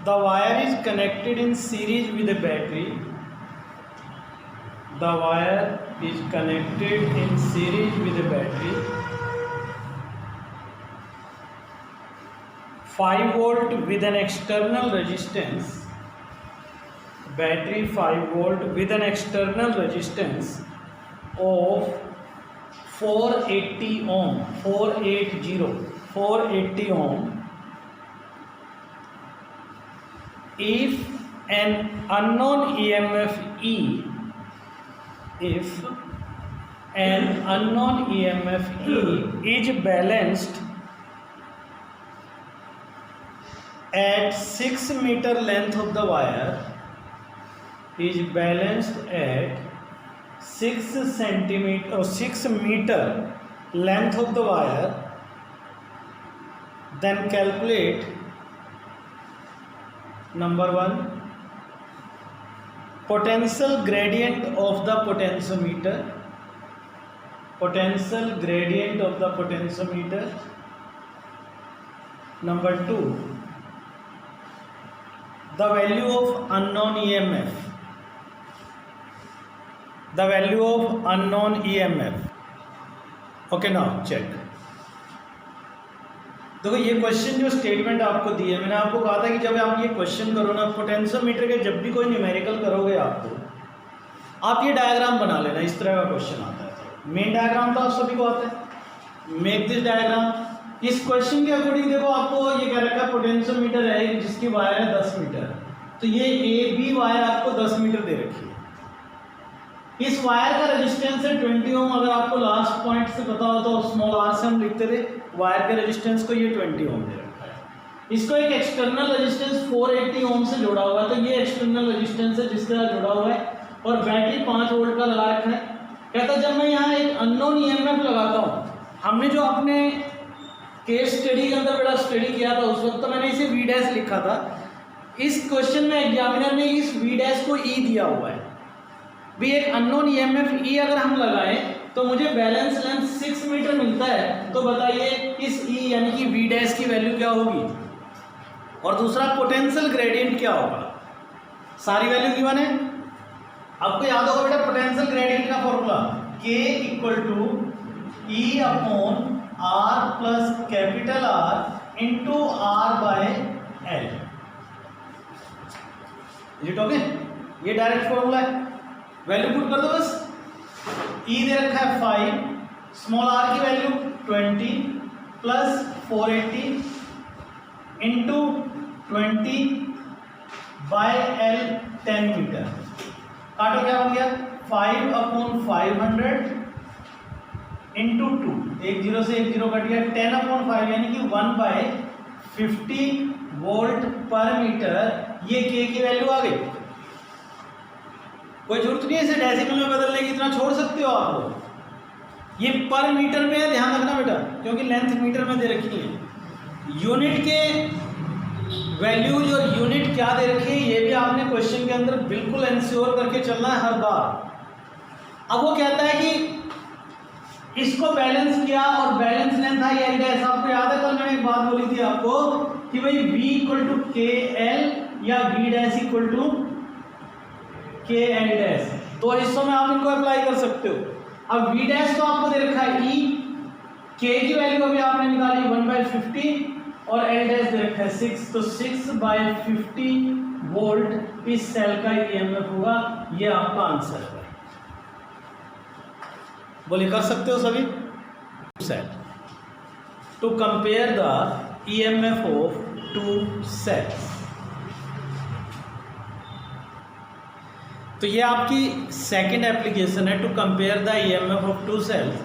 Speaker 1: The wire is connected in series with a battery, 5 volt with an external resistance, battery 5 volt with an external resistance of 480 ohm। If an unknown EMF E is balanced at 6 meter length of the wire, meter length of the wire, then calculate number 1 potential gradient of the potentiometer, number 2 the value of unknown EMF, okay। now check, देखो ये क्वेश्चन जो स्टेटमेंट आपको दी है, मैंने आपको कहा था कि जब आप ये क्वेश्चन करो ना पोटेंशियोमीटर के, जब भी कोई न्यूमेरिकल करोगे आप ये डायग्राम बना लेना। इस तरह का क्वेश्चन आता है, मेन डायग्राम तो आप सभी को आता है, मेक दिस डायग्राम। इस क्वेश्चन के अकॉर्डिंग देखो आपको ये कह रखा है पोटेंशियोमीटर है जिसकी वायर है 10 मीटर, तो ये ए बी वायर आपको 10 मीटर दे रखी है। इस वायर का रेजिस्टेंस है 20 ओम। अगर आपको लास्ट पॉइंट से पता हो तो स्मॉल आर से हम लिखते थे वायर के रेजिस्टेंस को, ये 20 ओम दे रखा है। इसको एक एक्सटर्नल रेजिस्टेंस 480 ओम से जोड़ा हुआ है, तो ये एक्सटर्नल रेजिस्टेंस है जिसके साथ जुड़ा हुआ है, और बैटरी 5 वोल्ट का लगा रखा है। कहता जब मैं यहाँ एक अननोन ईएमएफ लगाता हूँ, हमने जो अपने केस स्टडी के अंदर बड़ा स्टडी किया था उस वक्त तो मैंने इसे वी डैश लिखा था। इस क्वेश्चन में एग्जामिनर ने इस वी डैश को ई दिया हुआ है। भी एक अननोन ईएमएफ ई अगर हम लगाएं तो मुझे बैलेंस लेंथ 6 मीटर मिलता है, तो बताइए इस ई यानी कि वी डैश की वैल्यू क्या होगी, और दूसरा पोटेंशियल ग्रेडियंट क्या होगा। सारी वैल्यू गिवन है, आपको याद होगा बेटा पोटेंशियल ग्रेडियंट का formula K equal to E upon R plus capital R into R by L. Is it okay? ये डायरेक्ट फॉर्मूला है, वैल्यू पुट कर दो बस। ई दे रखा है 5, स्मॉल आर की वैल्यू 20 plus 480 into 20 by L 10 metre. काटो क्या हो गया 5 अपॉन 500 इंटू 2, 1 0 से 1 0 कट गया, 10 अपॉन 5 यानी कि 1/50 वोल्ट पर मीटर। ये के की वैल्यू आ गई। कोई जरूरत नहीं है इसे डेसिमल में बदलने की, इतना छोड़ सकते हो आप। ये पर मीटर में है, ध्यान रखना बेटा, क्योंकि लेंथ मीटर में दे रखी है। यूनिट के वैल्यूज और यूनिट क्या दे रखी है ये भी आपने क्वेश्चन के अंदर बिल्कुल इंश्योर करके चलना है हर बार। अब वो कहता है कि इसको बैलेंस किया और balance length I L dash. आपको याद है कल मैंने एक बात बोली थी आपको कि भाई V equal to K L या V dash equal to K L dash, तो हिस्सों में आप इनको अप्लाई कर सकते हो। अब V डैश तो आपको दे रखा है E, K की वैल्यू अभी आपने निकाली 1/50 और L डैश दे रखा है 6, तो 6/50 वोल्ट इस सेल का ईएमएफ होगा। ये आपका आंसर है। बोलिए कर सकते हो सभी। Cell to compare the EMF of two cells. तो ये आपकी सेकंड एप्लीकेशन है, to compare the EMF of two cells.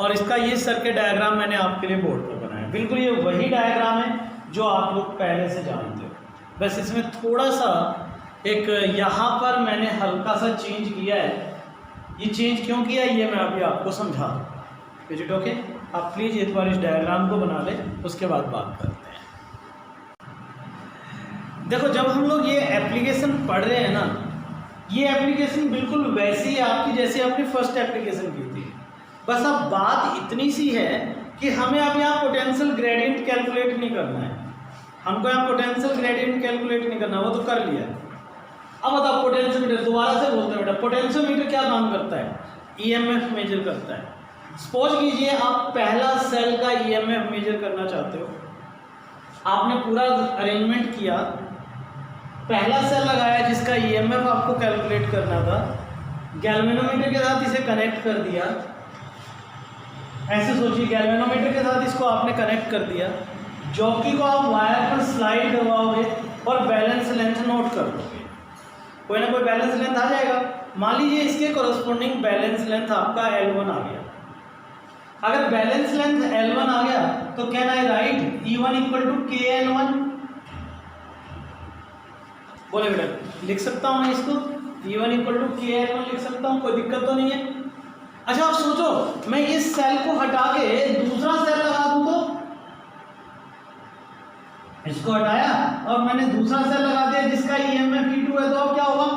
Speaker 1: और इसका ये सर्किट डायग्राम मैंने आपके लिए बोर्ड पर बनाया। बिल्कुल ये वही डायग्राम है जो आप लोग पहले से जानते हो, बस इसमें थोड़ा सा एक यहाँ पर मैंने हल्का सा चेंज किया है। ये चेंज क्यों किया ये मैं अभी आपको समझा दूँ। Is it okay? आप प्लीज़ एक बार इस डायग्राम को बना लें, उसके बाद बात करते हैं। देखो जब हम लोग ये एप्लीकेशन पढ़ रहे हैं ना, ये एप्लीकेशन बिल्कुल वैसी है आपकी जैसे आपने फर्स्ट एप्लीकेशन की थी। बस अब बात इतनी सी है कि हमें अब यहाँ पोटेंशियल ग्रेडियंट कैलकुलेट नहीं करना है। हमको यहाँ पोटेंशियल ग्रेडियंट कैलकुलेट नहीं करना, वो तो कर लिया। अब बताओ पोटेंशियोमीटर, दोबारा से बोलते हैं बेटा, पोटेंशियोमीटर क्या काम करता है? ईएमएफ मेजर करता है। सपोज कीजिए आप पहला सेल का ईएमएफ मेजर करना चाहते हो। आपने पूरा अरेंजमेंट किया, पहला सेल लगाया जिसका ईएमएफ आपको कैलकुलेट करना था, गैल्वेनोमीटर के साथ इसे कनेक्ट कर दिया। ऐसे सोचिए, गैल्वेनोमीटर के साथ इसको आपने कनेक्ट कर दिया। जॉकी को आप वायर पर स्लाइड करवाओगे और बैलेंस लेंथ नोट कर दोगे। कोई ना कोई बैलेंस लेंथ आ जाएगा। मान लीजिए इसके कॉरस्पॉन्डिंग बैलेंस लेंथ आपका L1 आ गया। अगर बैलेंस लेंथ L1 आ गया तो can I write E1 equal to KL1? बोले बेटा लिख सकता हूँ मैं इसको, E1 इक्वल टू KL1 लिख सकता हूँ, कोई दिक्कत तो नहीं है। अच्छा आप सोचो मैं इस सेल को हटा के दूसरा सेल लगा दूँ तो, इसको हटाया और मैंने दूसरा सेल लगा दिया जिसका ईएमएफ E2 है, तो अब क्या होगा?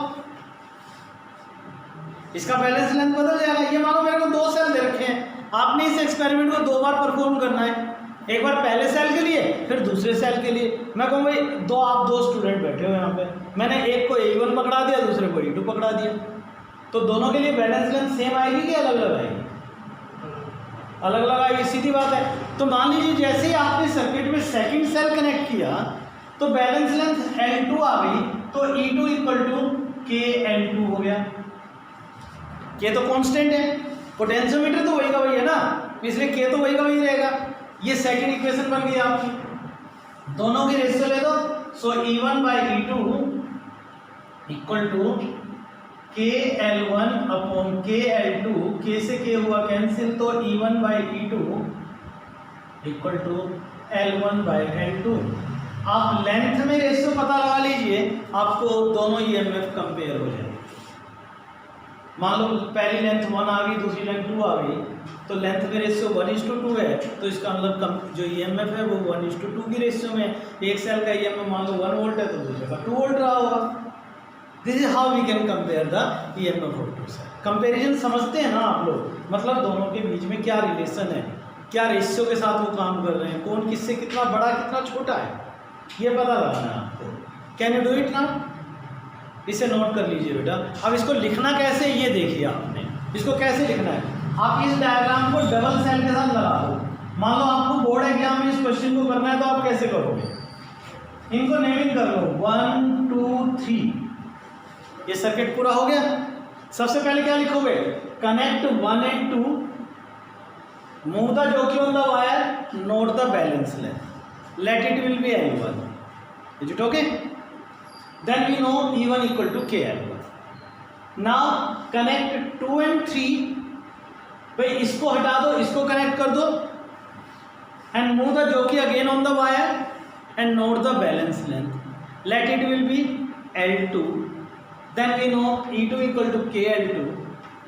Speaker 1: इसका बैलेंस लेंथ बदल जाएगा। ये मानो मेरे को दो सेल दे रखे हैं, आपने इस एक्सपेरिमेंट को दो बार परफॉर्म करना है। एक बार पहले सेल के लिए फिर दूसरे सेल के लिए। मैं कहूँ भाई आप दो स्टूडेंट बैठे हो यहाँ पे, मैंने एक को E1 पकड़ा दिया, दूसरे को E2 पकड़ा दिया, तो दोनों के लिए बैलेंस लेंथ सेम आएगी कि अलग अलग आएगी? अलग अलग आएगी, सीधी बात है। तो मान लीजिए जैसे ही आपने सर्किट में सेकंड सेल कनेक्ट किया तो बैलेंस लेंथ L2 आ गई, तो E2 इक्वल टू KL2 हो गया। K तो कांस्टेंट है, पोटेंशियोमीटर तो वही का वही है ना, इसलिए K तो वही का वही रहेगा। ये सेकंड इक्वेशन बन गई आपकी। दोनों की रेशियो ले दो, so E1 by E2 equal to KL1 upon KL2, K से K हुआ कैंसिल, तो E1 by E2 equal to L1 by L2। आप लेंथ में रेशियो पता लगा लीजिए, आपको दोनों ईएमएफ कंपेयर हो जाएंगे। मान लो पहली लेंथ 1 आ गई, दूसरी लेंथ 2 आ गई, तो लेंथ में रेशियो 1:2 है, तो इसका मतलब जो ईएमएफ है वो 1:2 की रेशियो में। एक सेल का ईएमएफ मान लो 1 वोल्ट है तो दूसरे का 2 वोल्ट रहा होगा। This is how we can compare the EMF of two cell. Comparison समझते हैं ना आप लोग, मतलब दोनों के बीच में क्या रिलेशन है, क्या रेशियो के साथ वो काम कर रहे हैं, कौन किससे कितना बड़ा कितना छोटा है, ये पता लगाना है आपको। कैन यू डू इट ना? इसे नोट कर लीजिए बेटा। अब इसको लिखना कैसे ये देखिए आपने, इसको कैसे लिखना है। आप इस डायग्राम को डबल सेल के साथ लगा दो। मान लो आपको बोर्ड एग्जाम में इस क्वेश्चन को करना है तो आप कैसे करोगे? इनको नेमिंग कर लो 1 2 3। ये सर्किट पूरा हो गया। सबसे पहले क्या लिखोगे? Connect 1 and 2, move the jockey on the wire, note the balance length, let it will be L1। Is it okay? Then we know E1 equal to KL1। Now connect 2 and 3, भाई इसको हटा दो, इसको कनेक्ट कर दो, and move the jockey again on the wire and note the balance length, let it will be L2। Then we know E2 equal to KL2।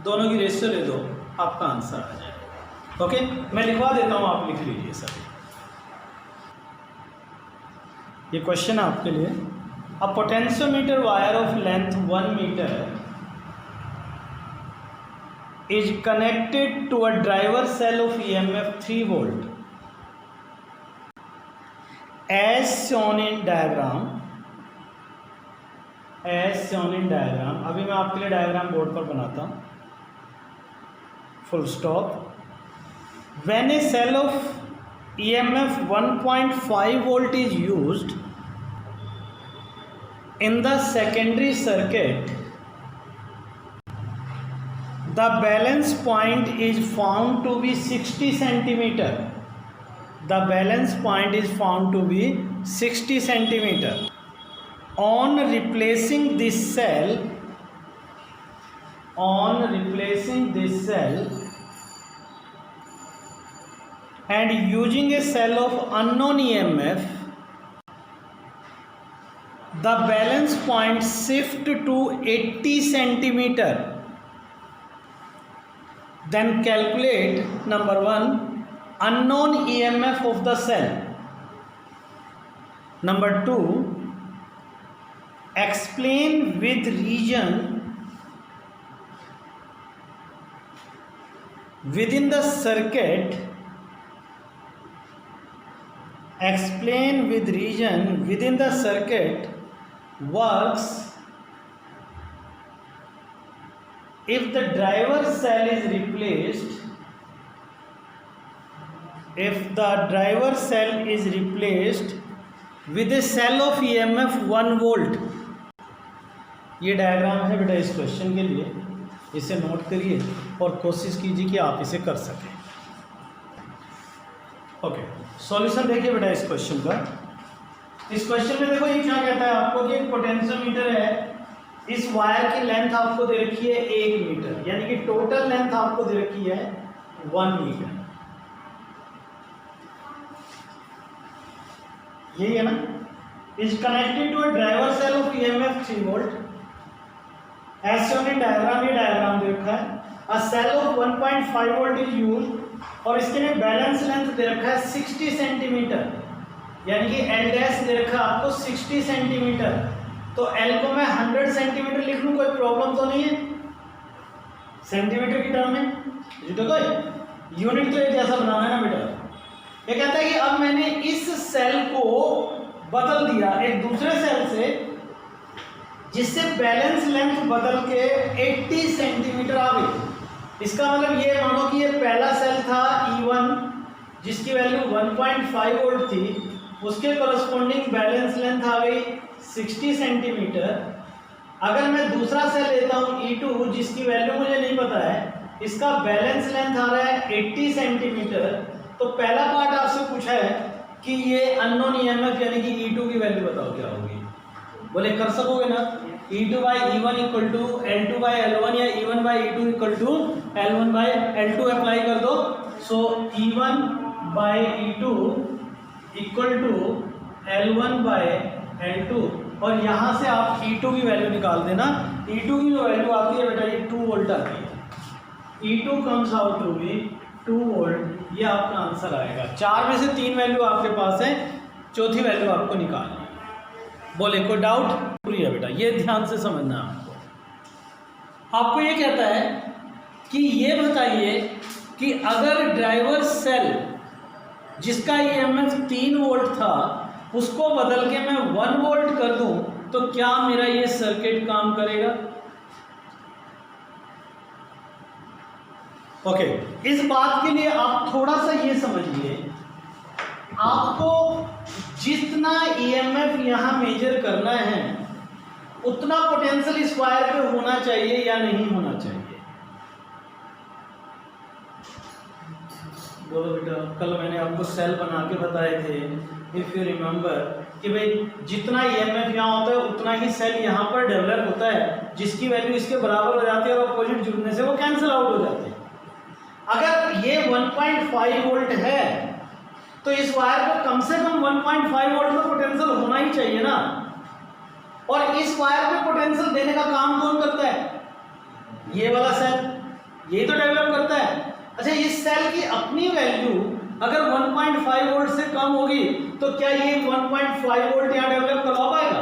Speaker 1: दोनों की रेशियो ले दो, आपका आंसर आ जाएगा। ओके, मैं लिखवा देता हूँ, आप लिख लीजिए सर। ये क्वेश्चन है आपके लिए। A potentiometer wire of length 1 metre is connected to a driver cell of EMF 3 volt as shown in diagram। अभी मैं आपके लिए डायग्राम बोर्ड पर बनाता हूँ। Full stop. When a cell of EMF 1.5 volt is used, In the secondary circuit, the balance point is found to be 60 centimeter. The balance point is found to be 60 centimeter. On replacing this cell, and using a cell of unknown EMF, the balance point shift to 80 centimeter. Then calculate number 1 unknown EMF of the cell. Number 2, explain with region within the circuit. Explain with region within the circuit works if the driver cell is replaced. If the driver cell is replaced with a cell of EMF 1 volt. ये डायग्राम है बेटा इस क्वेश्चन के लिए, इसे नोट करिए और कोशिश कीजिए कि आप इसे कर सकें। ओके, सॉल्यूशन देखिए बेटा इस क्वेश्चन का। इस क्वेश्चन में देखो ये क्या कहता है आपको कि एक पोटेंशियोमीटर है, इस वायर की लेंथ आपको दे रखी है 1 मीटर, यानी कि टोटल लेंथ आपको दे रखी है 1 मीटर। यही है ना। Is connected to a driver cell of EMF 3 volt. ऐसे डायग्राम, ये डायग्राम दे रखा है। A cell of 1.5 volt is used, और इसके लिए बैलेंस लेंथ दे रखा है 60 सेंटीमीटर, यानी कि L डैश दे रखा है आपको 60 सेंटीमीटर। तो L को मैं 100 सेंटीमीटर लिख लूँ, कोई प्रॉब्लम तो नहीं है सेंटीमीटर की टर्म में। देखो यूनिट तो एक जैसा बनाना है ना बेटा। ये कहता है कि अब मैंने इस सेल को बदल दिया एक दूसरे सेल से, जिससे बैलेंस लेंथ बदल के 80 सेंटीमीटर आ गई। इसका मतलब ये मानो कि ये पहला सेल था E1 जिसकी वैल्यू 1.5 वोल्ट थी, उसके करस्पॉन्डिंग बैलेंस लेंथ आ गई 60 सेंटीमीटर। अगर मैं दूसरा सेल लेता हूँ E2 जिसकी वैल्यू मुझे नहीं पता है, इसका बैलेंस लेंथ आ रहा है 80 सेंटीमीटर। तो पहला पार्ट आपसे पूछा है कि ये अननोन EMF यानी कि E2 की वैल्यू बताओ क्या होगी। बोले कर सकोगे ना। E2 by E1 equal to L2 by L1 या E1 by E2 equal to L1 by L2 apply कर दो। So E1 by E2 equal to L1 by L2, और यहाँ से आप E2 की वैल्यू निकाल देना। E2 की जो वैल्यू आती है बेटा ये 2 वोल्ट आती है। E2 comes out to be 2 volt. ये आपका आंसर आएगा। 4 में से 3 वैल्यू आपके पास है, चौथी वैल्यू आपको निकालनी है। बोले कोई डाउट? पूरी है बेटा, ये ध्यान से समझना है आपको। आपको ये कहता है कि ये बताइए कि अगर ड्राइवर सेल जिसका EMF 3 वोल्ट था उसको बदल के मैं 1 वोल्ट कर दूं तो क्या मेरा ये सर्किट काम करेगा? ओके, इस बात के लिए आप थोड़ा सा ये समझिए, आपको जितना EMF यहाँ मेजर करना है उतना पोटेंशियल इस वायर पे होना चाहिए या नहीं होना चाहिए? बोलो बेटा, कल मैंने आपको सेल बना के बताए थे, इफ यू रिमेंबर, कि भाई जितना EMF यहाँ होता है उतना ही सेल यहाँ पर डेवलप होता है, जिसकी वैल्यू इसके बराबर हो जाती है और अपोजिट जुड़ने से वो कैंसिल आउट हो जाते हैं। अगर ये 1.5 वोल्ट है तो इस वायर को कम से कम 1.5 वोल्ट का पोटेंशियल होना ही चाहिए ना। और इस वायर पे पोटेंशियल देने का काम कौन करता है? ये वाला सेल, यही तो डेवलप करता है। अच्छा, इस सेल की अपनी वैल्यू अगर 1.5 वोल्ट से कम होगी तो क्या ये 1.5 वोल्ट यहाँ डेवलप करवा पाएगा?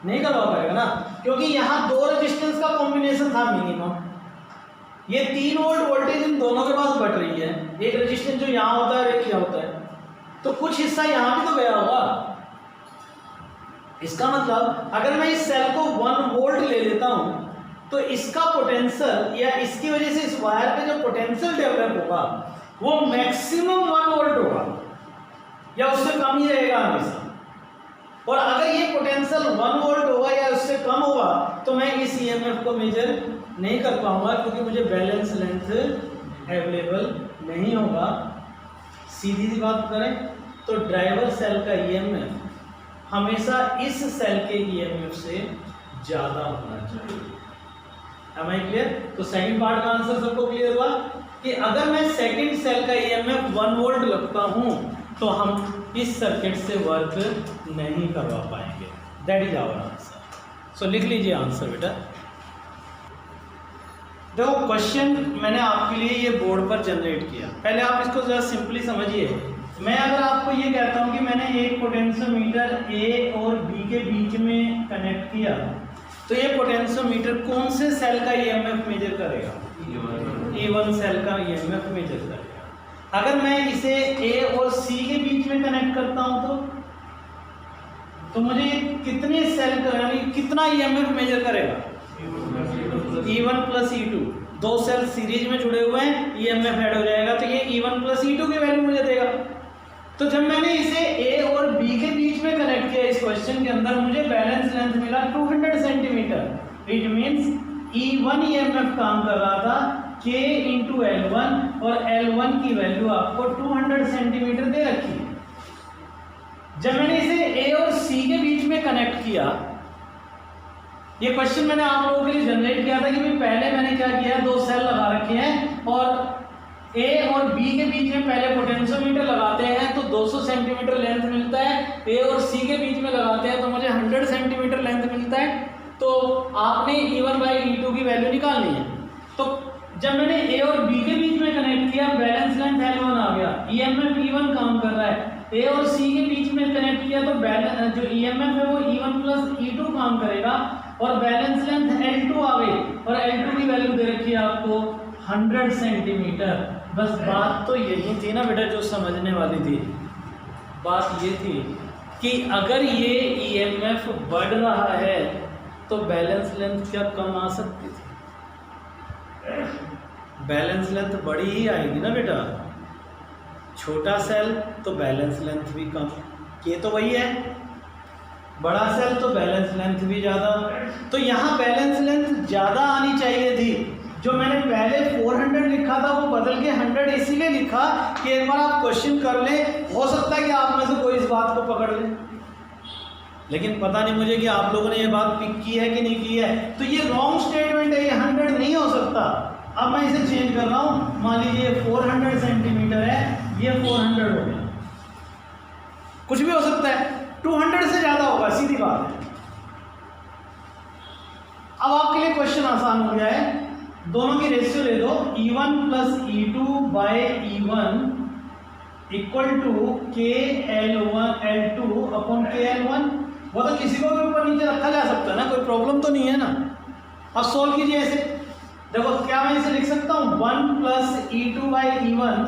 Speaker 1: नहीं करवा पाएगा ना, क्योंकि यहाँ 2 रेजिस्टेंस का कॉम्बिनेशन था मिनिमम। ये 3 वोल्ट वोल्टेज इन दोनों के पास बढ़ रही है, एक रेजिस्टेंस जो यहाँ होता है एक यहाँ होता है, तो कुछ हिस्सा यहाँ भी तो गया होगा। इसका मतलब अगर मैं इस सेल को 1 वोल्ट ले लेता हूँ तो इसका पोटेंशियल या इसकी वजह से इस वायर पे जो पोटेंशियल डेवलप होगा वो मैक्सिमम 1 वोल्ट होगा या उससे कम ही रहेगा हमेशा। और अगर ये पोटेंशियल 1 वोल्ट होगा या उससे कम होगा तो मैं इस ईएमएफ को मेजर नहीं कर पाऊंगा, क्योंकि मुझे बैलेंस लेंथ अवेलेबल नहीं होगा। सीधी सी बात करें तो ड्राइवर सेल का ईएमएफ हमेशा इस सेल के ईएमएफ से ज़्यादा होना चाहिए। Am I clear? तो सेकंड पार्ट का आंसर सबको क्लियर हुआ कि अगर मैं सेकंड सेल का ईएमएफ 1 वोल्ट लगता हूं तो हम इस सर्किट से वर्क नहीं करवा पाएंगे। That is our answer. So लिख लीजिए आंसर बेटा। देखो क्वेश्चन मैंने आपके लिए ये बोर्ड पर जनरेट किया, पहले आप इसको जरा सिंपली समझिए। मैं अगर आपको ये कहता हूँ कि मैंने एक पोटेंशियोमीटर ए और बी के बीच में कनेक्ट किया, तो ये पोटेंशियोमीटर कौन से सेल का ईएमएफ मेजर करेगा? E1 सेल का ईएमएफ मेजर करेगा। अगर मैं इसे ए और सी के बीच में कनेक्ट करता हूं तो मुझे कितने सेल का यानी कितना ईएमएफ मेजर करेगा? E1 प्लस E2, दो सेल सीरीज में जुड़े हुए हैं, ईएमएफ ऐड हो जाएगा तो ये E1 प्लस E2 की वैल्यू मुझे देगा। तो जब मैंने इसे ए और बी के बीच में कनेक्ट किया इस क्वेश्चन के अंदर, मुझे बैलेंस लेंथ मिला 200 centimetre. It means E1 EMF काम कर रहा था K इंटू L1 और L1 की वैल्यू आपको 200 सेंटीमीटर दे रखी है। जब मैंने इसे A और C के बीच में कनेक्ट किया, ये क्वेश्चन मैंने आप लोगों के लिए जनरेट किया था कि भाई पहले मैंने क्या किया, दो सेल लगा रखे हैं और A और B के बीच में पहले पोटेंशियोमीटर लगाते हैं तो 200 सेंटीमीटर लेंथ मिलता है। A और C के बीच में लगाते हैं तो मुझे 100 सेंटीमीटर लेंथ मिलता है। तो आपने E1 बाई E2 की वैल्यू निकालनी है। तो जब मैंने A और B के बीच में कनेक्ट किया, बैलेंस लेंथ L1 आ गया, ईएमएफ E1 काम कर रहा है। A और C के बीच में कनेक्ट किया तो बैलेंस जो ईएमएफ है वो E1 प्लस E2 काम करेगा और बैलेंस लेंथ L2 आ गई और L2 की वैल्यू दे रखी है आपको 100 सेंटीमीटर। बस बात तो यही थी ना बेटा जो समझने वाली थी। बात ये थी कि अगर ये ईएमएफ बढ़ रहा है तो बैलेंस लेंथ क्या कम आ सकती थी? बैलेंस लेंथ बड़ी ही आएगी ना बेटा। छोटा सेल तो बैलेंस लेंथ भी कम, ये तो वही है। बड़ा सेल तो बैलेंस लेंथ भी ज़्यादा। तो यहाँ बैलेंस लेंथ ज़्यादा आनी चाहिए थी। जो मैंने पहले 400 लिखा था वो बदल के 100 इसीलिए लिखा कि एक बार आप क्वेश्चन कर लें, हो सकता है कि आप में से कोई इस बात को पकड़ ले। लेकिन पता नहीं मुझे कि आप लोगों ने ये बात पिक की है कि नहीं की है। तो ये रॉन्ग स्टेटमेंट है, ये 100 नहीं हो सकता। अब मैं इसे चेंज कर रहा हूँ, मान लीजिए 400 सेंटीमीटर है, ये 400 हो गया। कुछ भी हो सकता है, 200 से ज़्यादा होगा, सीधी बात है। अब आपके लिए क्वेश्चन आसान हो गया है। दोनों की रेशियो ले दो, E1 plus E2 by E1 equal to KL2 upon KL1। वो तो किसी को भी ऊपर नीचे रखा जा सकता है ना, कोई प्रॉब्लम तो नहीं है ना। अब सोल्व कीजिए ऐसे। देखो क्या मैं इसे लिख सकता हूँ 1 plus E2 by E1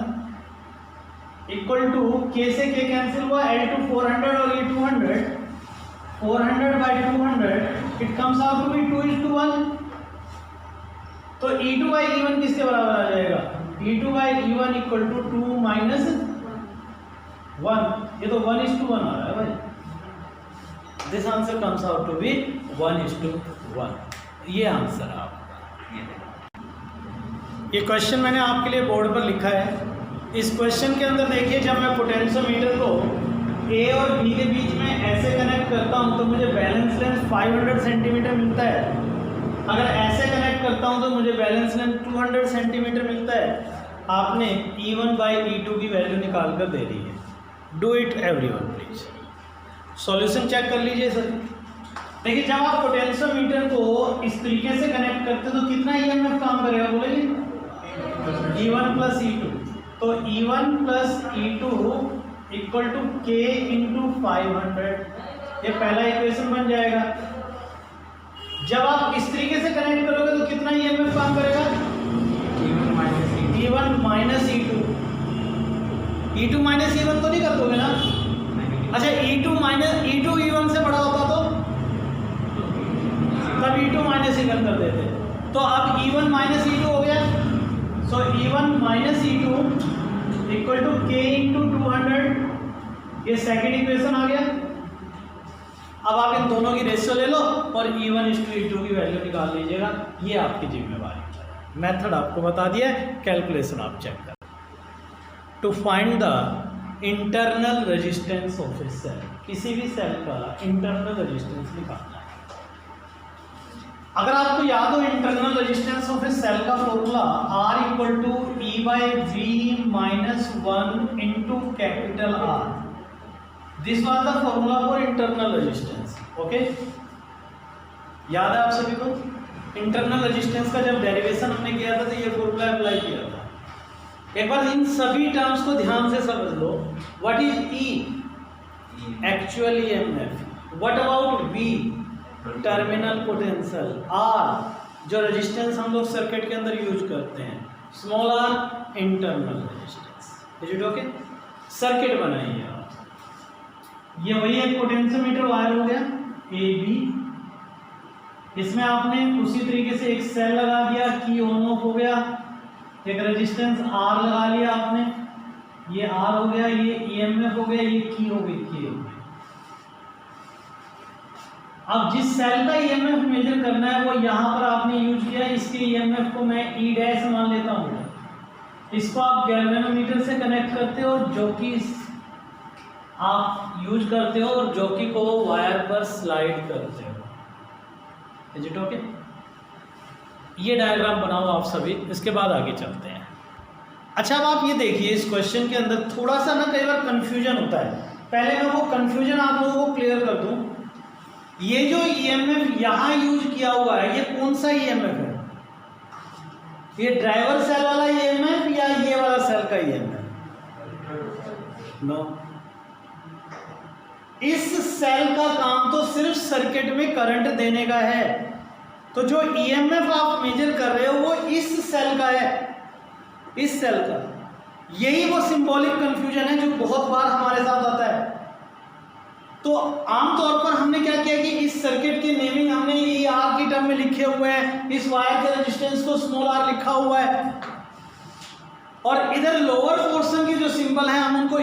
Speaker 1: equal to K से K कैंसिल हुआ, L2 400 और ये 200, 400 by 200 it comes out to be 2:1। तो E2 बाई E1 किसके बराबर आ जाएगा? E2 by E1 equal to 2 minus 1। ये तो 1:1 आ रहा है भाई। This answer comes out to be 1:1। ये आंसर आपका। ये क्वेश्चन मैंने आपके लिए बोर्ड पर लिखा है। इस क्वेश्चन के अंदर देखिए, जब मैं पोटेंशियोमीटर को A और B के बीच में ऐसे कनेक्ट करता हूँ तो मुझे बैलेंस लेंथ 500 सेंटीमीटर मिलता है। अगर ऐसे कनेक्ट करता हूं तो मुझे बैलेंस लेंथ 200 सेंटीमीटर मिलता है। आपने E1 बाई E2 की वैल्यू निकाल कर दे दी है। Do it everyone please. Solution check कर लीजिए सर। देखिए जब आप पोटेंशियोमीटर को इस तरीके से कनेक्ट करते हो तो कितना ईएमएफ काम करेगा बोलेंगे? E1 plus E2। तो E1 plus E2 equal to K into 500। ये पहला इक्वेशन बन जाएगा। जब आप इस तरीके से कनेक्ट करोगे तो कितना ईएमएफ काम करेगा? E1 minus E2। E2 minus E1 तो नहीं कर दोगे ना? अच्छा E2 माइनस E2 E1 से बड़ा होता तो तब E2 माइनस E1 कर देते। तो अब E1 माइनस E2 हो गया। So E1 minus E2 equal to K into 200। ये सेकेंड इक्वेशन आ गया। अब आप इन दोनों की रेशियो ले लो और E1:E2 की वैल्यू निकाल लीजिएगा, ये आपकी जिम्मेवारी है। मेथड आपको बता दिया है, कैलकुलेशन आप चेक कर। To find the internal resistance of a cell, किसी भी सेल का इंटरनल रेजिस्टेंस निकालना है। अगर आपको याद हो internal resistance of a cell का formula R=E/V - 1 into capital R। This was the formula for internal resistance. Okay, याद है आप सभी को? इंटरनल रेजिस्टेंस का जब डेरिवेशन हमने किया था तो ये फॉर्मूला अप्लाई किया था। एक बार इन सभी टर्म्स को ध्यान से समझ लो। What is E? Actual EMF। What about V? Terminal potential. R जो रेजिस्टेंस हम लोग सर्किट के अंदर यूज करते हैं, small r internal resistance. Is it okay? Circuit बनाइए आप। ये वही एक पोटेंशियोमीटर वायर हो गया AB, इसमें आपने उसी तरीके से एक सेल लगा दिया, की ऑन ऑफ हो गया, एक रेजिस्टेंस R लगा लिया आपने, ये R हो गया, ये EMF हो गया, ये की हो गई, की हो गई। अब जिस सेल का EMF मेजर करना है वो यहाँ पर आपने यूज किया, इसके EMF को मैं E' मान लेता हूँ। इसको आप गैल्वेनोमीटर से कनेक्ट करते हो, जो कि आप यूज करते हो, और जॉकी को वायर पर स्लाइड करते हो। Is it okay? ये डायग्राम बनाओ आप सभी, इसके बाद आगे चलते हैं। अच्छा, अब आप ये देखिए, इस क्वेश्चन के अंदर थोड़ा सा ना कई बार कंफ्यूजन होता है। पहले मैं वो कंफ्यूजन आप लोगों को क्लियर कर दूं। ये जो EMF यहाँ यूज किया हुआ है, ये कौन सा EMF है? ये ड्राइवर सेल वाला EMF या ये वाला सेल का EMF? नो, इस सेल का काम तो सिर्फ सर्किट में करंट देने का है। तो जो EMF आप मेजर कर रहे हो वो इस सेल का है, इस सेल का। यही वो सिंबॉलिक कंफ्यूजन है जो बहुत बार हमारे साथ आता है। तो आमतौर पर हमने क्या किया कि इस सर्किट की नेमिंग हमने ये R की टर्म में लिखे हुए हैं, इस वायर के रेजिस्टेंस को स्मॉल r लिखा हुआ है, और इधर लोअर पोर्शन की जो सिंबल है हम उनको E',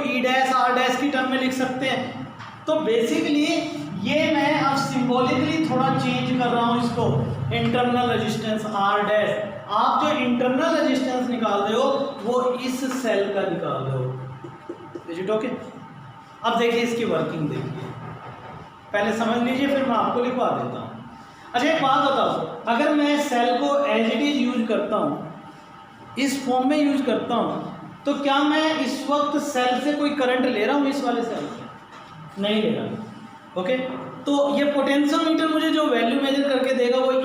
Speaker 1: R' की टर्म में लिख सकते हैं। तो बेसिकली ये मैं अब सिंबॉलिकली थोड़ा चेंज कर रहा हूँ इसको, इंटरनल रेजिस्टेंस R'। आप जो इंटरनल रेजिस्टेंस निकाल रहे हो वो इस सेल का निकाल रहे हो। Is it okay? अब देखिए इसकी वर्किंग देखिए, पहले समझ लीजिए फिर मैं आपको लिखवा देता हूँ। अच्छा, एक बात बताओ, अगर मैं सेल को एज इट इज यूज करता हूँ, इस फॉर्म में यूज करता हूँ, तो क्या मैं इस वक्त सेल से कोई करंट ले रहा हूँ? इस वाले सेल से नहीं ले रहा। ओके, तो ये पोटेंशियोमीटर मुझे जो वैल्यू मेजर करके देगा वो E'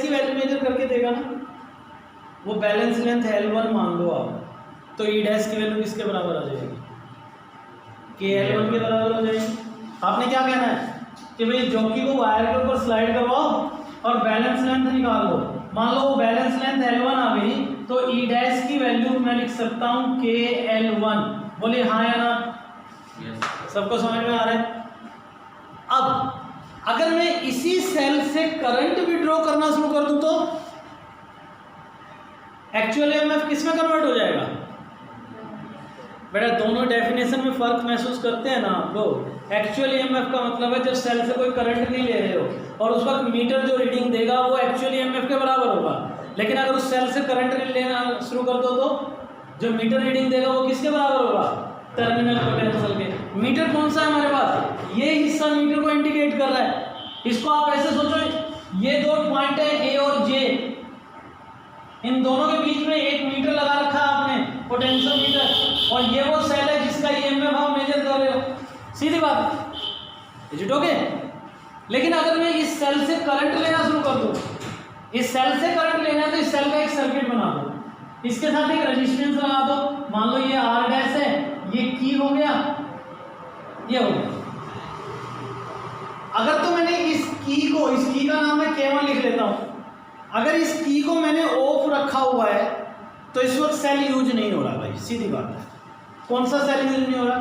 Speaker 1: की वैल्यू मेजर करके देगा ना। वो बैलेंस लेंथ L1 मान लो आप, तो E' की वैल्यू किसके बराबर आ जाएगी? KL1 के बराबर हो जाएगी। आपने क्या कहना है कि भाई जॉकी को वायर के ऊपर स्लाइड करवाओ और बैलेंस लेंथ निकाल लो। मान लो बैलेंस लेंथ L1 आ गई, तो E' की वैल्यू मैं लिख सकता हूँ KL1। बोले हाँ या ना? सबको समझ में आ रहा है? अब अगर मैं इसी सेल से करंट विड्रॉ करना शुरू कर दूं तो एक्चुअल EMF किस में कन्वर्ट हो जाएगा? बेटा दोनों डेफिनेशन में फर्क महसूस करते हैं ना आप लोग। एक्चुअल EMF का मतलब है जब सेल से कोई करंट नहीं ले रहे हो, और उस वक्त मीटर जो रीडिंग देगा वो एक्चुअल EMF के बराबर होगा। लेकिन अगर उस सेल से करंट लेना शुरू कर दो तो जो मीटर रीडिंग देगा वो किसके बराबर होगा? टर्मिनल पोटेंशियल के। मीटर कौन सा है हमारे पास? ये हिस्सा मीटर को इंडिकेट कर रहा है। इसको आप ऐसे सोचो, ये दो पॉइंट है A और J, इन दोनों के बीच में एक मीटर लगा रखा है आपने, पोटेंशियल मीटर, और ये वो सेल है जिसका EMF आप मेजर कर रहे हो। सीधी बात, इज इट ओके? लेकिन अगर मैं इस सेल से करंट लेना शुरू कर दूं, इस सेल से करंट लेना है तो इस सेल का एक सर्किट बना दो, इसके साथ एक रेजिस्टेंस लगा दो। मान लो ये R' है, ये की हो गया, ये हो गया। अगर तो मैंने इस की का नाम मैं K1 लिख लेता हूं, अगर इस की को मैंने ऑफ रखा हुआ है तो इस वक्त सेल यूज नहीं हो रहा भाई, सीधी बात है। कौन सा सेल यूज नहीं हो रहा?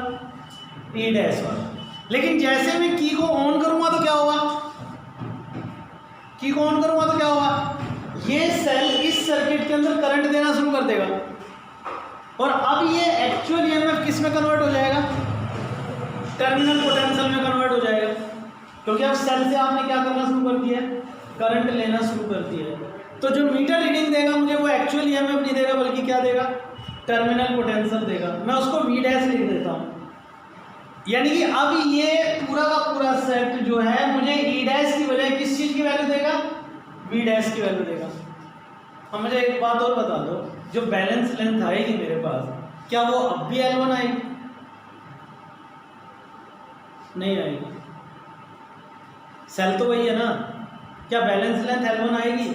Speaker 1: E' वाला। लेकिन जैसे मैं की को ऑन करूंगा तो क्या होगा? की को ऑन करूंगा तो क्या होगा? ये सेल इस सर्किट के अंदर करंट देना शुरू कर देगा, और अब ये एक्चुअल EMF किस में कन्वर्ट हो जाएगा? टर्मिनल पोटेंशियल में कन्वर्ट हो जाएगा। क्योंकि अब सेल से आपने क्या करना शुरू कर दिया है, करंट लेना शुरू कर दिया है। तो जो मीटर रीडिंग देगा मुझे वो एक्चुअल ईएमएफ नहीं देगा, बल्कि क्या देगा, टर्मिनल पोटेंशियल देगा। मैं उसको V डैश लिख देता हूँ। यानी कि अब ये पूरा का पूरा सेट जो है मुझे E डैश की बजाय किस चीज़ की वैल्यू देगा, V डैश की वैल्यू देगा। अब मुझे एक बात और बता दो, जो बैलेंस लेंथ आएगी मेरे पास, क्या वो अब भी L1 आएगी? नहीं आएगी। सेल तो वही है ना, क्या बैलेंस लेंथ L1 आएगी?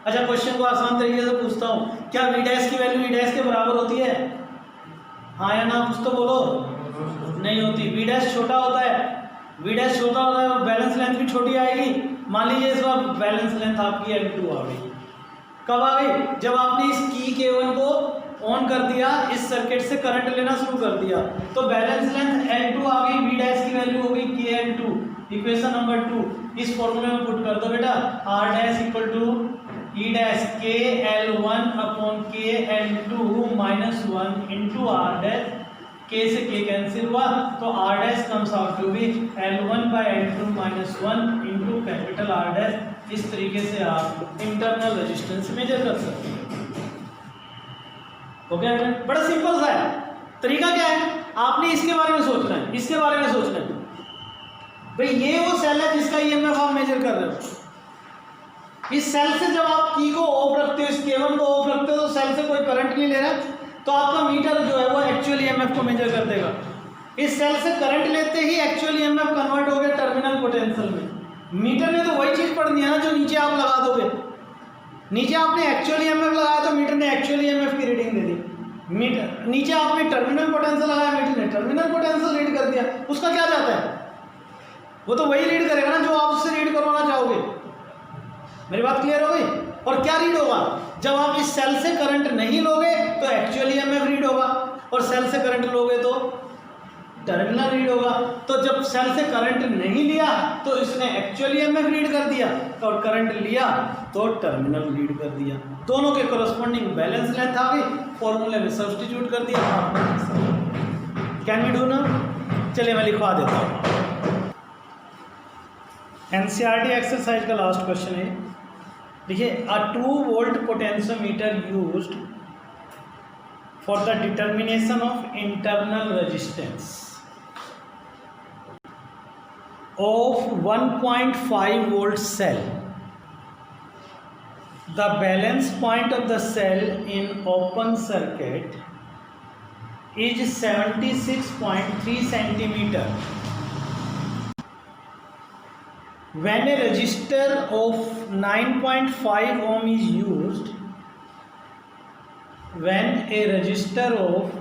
Speaker 1: अच्छा, क्वेश्चन को आसान तरीके से पूछता हूँ, क्या V डैश की वैल्यू E डैश के बराबर होती है? हाँ या ना, कुछ तो बोलो। नहीं होती। V डैश छोटा होता है, V डैश छोटा होता है और बैलेंस लेंथ भी छोटी आएगी। मान लीजिए इस बार बैलेंस लेंथ आपकी L2 आ गई। कब आ गई? जब आपने इस की K1 को ऑन कर दिया, इस सर्किट से करंट लेना शुरू कर दिया, तो बैलेंस लेंथ L2 आ गई, V डैश की वैल्यू हो गई KL2। इक्वेशन नंबर 2 इस फॉर्मूले में पुट कर दो बेटा, R dash equal to E dash KL1 upon KL2 minus 1 into R dash. K से K कैंसिल हुआ तो R dash comes out to be L1 by L2 minus 1 into capital R dash. इस तरीके से आप इंटरनल रेजिस्टेंस मेजर कर सकते हैं। ओके, बड़ा सिंपल सा है। तरीका क्या है, आपने इसके बारे में सोचना है, इसके बारे में सोचना है। भाई ये वो सेल है जिसका ईएमएफ आप मेजर कर रहे हो। इस सेल से जब आप की को ऑफ रखते हो, इस K1 को ऑफ रखते हो, तो सेल से कोई करंट नहीं ले रहा है, तो आपका मीटर जो है वो एक्चुअल ईएमएफ को मेजर कर देगा। इस सेल से करंट लेते ही एक्चुअल ईएमएफ कन्वर्ट हो गया टर्मिनल पोटेंशियल में। मीटर में तो वही चीज़ पढ़नी है ना जो नीचे आप लगा दोगे। नीचे आपने एक्चुअल ईएमएफ लगाया तो मीटर ने एक्चुअल ईएमएफ की रीडिंग दे दी। मीटर नीचे आपने टर्मिनल पोटेंशियल लगाया, मीटर ने टर्मिनल पोटेंशियल रीड कर दिया। उसका क्या जाता है, वो तो वही रीड करेगा ना जो आप उससे रीड करवाना चाहोगे। मेरी बात क्लियर हो गई? और क्या रीड होगा, जब आप इस सेल से करंट नहीं लोगे तो एक्चुअल ईएमएफ रीड होगा, और सेल से करंट लोगे तो टर्मिनल रीड होगा। तो जब सेल से करंट नहीं लिया तो इसने एक्चुअल ईएमएफ रीड कर दिया, और करंट लिया तो टर्मिनल रीड कर दिया। दोनों के कोरस्पॉन्डिंग बैलेंस लेंथ आ गई, फॉर्मूले में सब्स्टिट्यूट कर दिया। कैन वी डू ना? चलिए मैं लिखवा देता हूँ। एनसीईआरटी एक्सरसाइज का लास्ट क्वेश्चन है। देखिए, अ 2 volt potentiometer used for the determination of internal resistance of 1.5 volt cell. The balance point of the cell in open circuit is 76.3 centimeter. When a resistor of 9.5 ohm is used, when a resistor of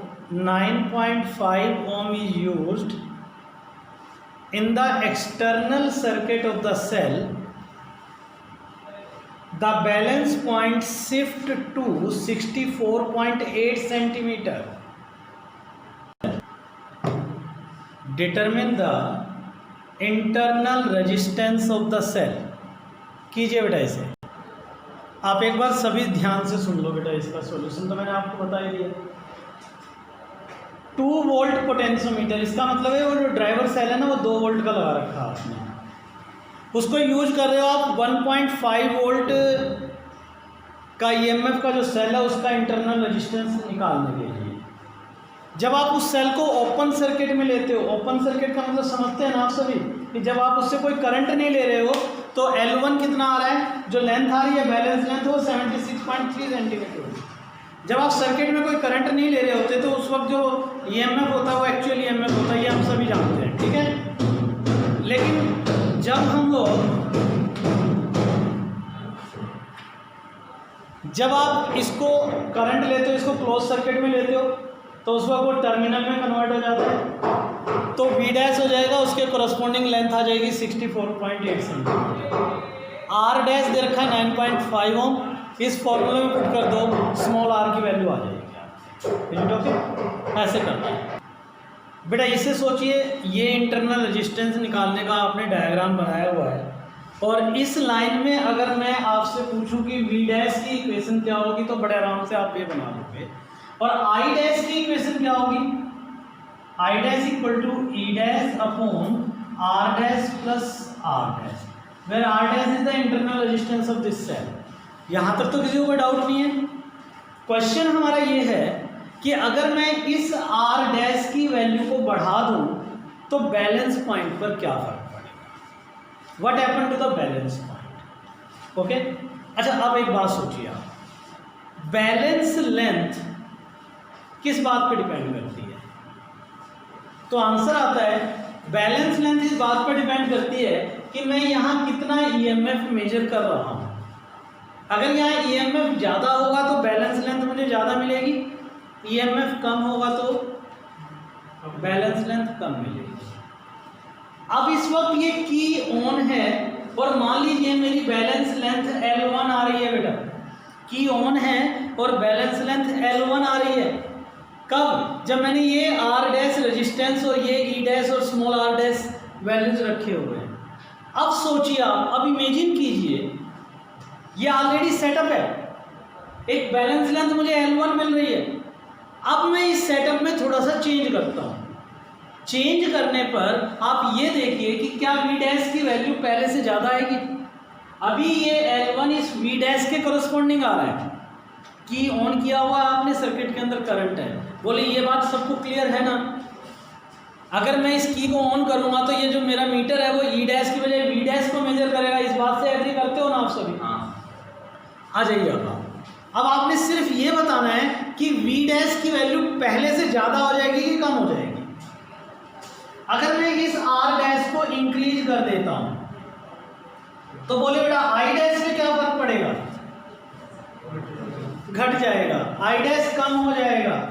Speaker 1: 9.5 ohm is used in the external circuit of the cell, the balance point shift to 64.8 centimeter. Determine the internal resistance of the cell. कीजिए बेटा इसे। आप एक बार सभी ध्यान से सुन लो बेटा, इसका सॉल्यूशन तो मैंने आपको बता ही दिया। 2 वोल्ट पोटेंशियोमीटर, इसका मतलब है वो जो ड्राइवर सेल है ना, वो 2 वोल्ट का लगा रखा है आपने, उसको यूज कर रहे हो आप 1.5 वोल्ट का ईएमएफ का जो सेल है उसका इंटरनल रेजिस्टेंस निकालने के लिए। जब आप उस सेल को ओपन सर्किट में लेते हो, ओपन सर्किट का मतलब समझते हैं ना आप सभी, कि जब आप उससे कोई करंट नहीं ले रहे हो तो L1 कितना आ रहा है, जो लेंथ आ रही है बैलेंस लेंथ, वो 76.3 सेंटीमीटर। जब आप सर्किट में कोई करंट नहीं ले रहे होते तो उस वक्त जो ईएमएफ होता है वो एक्चुअल ईएमएफ होता है, ये हम सभी जानते हैं, ठीक है। लेकिन जब आप इसको करंट लेते हो, इसको क्लोज सर्किट में लेते हो, तो उस वक्त वो टर्मिनल में कन्वर्ट हो जाता है, तो V डैश हो जाएगा, उसके कोरस्पॉन्डिंग लेंथ आ जाएगी 64.8 सेंटीमीटर। R डैश दे रखा है 9.5 ओम, इस फॉर्मूले में पुट कर दो, स्मॉल r की वैल्यू आ जाएगी। ओके, ऐसे करना है बेटा। इसे सोचिए, ये इंटरनल रेजिस्टेंस निकालने का आपने डायग्राम बनाया हुआ है, और इस लाइन में अगर मैं आपसे पूछूं कि V डैश की इक्वेशन क्या होगी, तो बड़े आराम से आप ये बना लोगे। और I डैश की इक्वेशन क्या होगी, I dash equal to E dash upon R dash plus R dash, where R dash is the internal resistance of this cell। यहाँ तक तो किसी को कोई डाउट नहीं है। क्वेश्चन हमारा ये है कि अगर मैं इस R dash की वैल्यू को बढ़ा दूं तो बैलेंस पॉइंट पर क्या फर्क पड़ेगा, what happen to the balance point. Okay, अच्छा अब एक बात सोचिए आप, बैलेंस लेंथ किस बात पे डिपेंड करती है? तो आंसर आता है बैलेंस लेंथ इस बात पर डिपेंड करती है कि मैं यहाँ कितना ईएमएफ मेजर कर रहा हूँ। अगर यहाँ ईएमएफ ज़्यादा होगा तो बैलेंस लेंथ मुझे ज़्यादा मिलेगी, ईएमएफ कम होगा तो बैलेंस लेंथ कम मिलेगी। अब इस वक्त ये की ऑन है और मान लीजिए मेरी बैलेंस लेंथ L1 आ रही है बेटा, की ऑन है और बैलेंस लेंथ L1 आ रही है। कब? जब मैंने ये R डैश रेजिस्टेंस और ये E डैश और स्मॉल r डैश वैल्यूज रखे हुए हैं। अब सोचिए आप, अब इमेजिन कीजिए ये ऑलरेडी सेटअप है, एक बैलेंस लेंथ मुझे L1 मिल रही है। अब मैं इस सेटअप में थोड़ा सा चेंज करता हूँ। चेंज करने पर आप ये देखिए कि क्या V डैश की वैल्यू पहले से ज़्यादा आएगी। अभी ये L1 इस V डैश के करस्पॉन्डिंग आ रहा है, की ऑन किया हुआ आपने, सर्किट के अंदर करंट है। बोले ये बात सबको क्लियर है ना? अगर मैं इस की को ऑन करूंगा तो ये जो मेरा मीटर है वो ई डैश की बजाय वी डैश को मेजर करेगा। इस बात से एग्री करते हो ना आप सभी? आ जाइए अब आपने सिर्फ ये बताना है कि वी डैश की वैल्यू पहले से ज़्यादा हो जाएगी कि कम हो जाएगी। अगर मैं इस आर डैश को इंक्रीज कर देता हूं तो बोले बेटा आई डैश में क्या फर्क पड़ेगा? घट जाएगा। आई डैश कम हो जाएगा।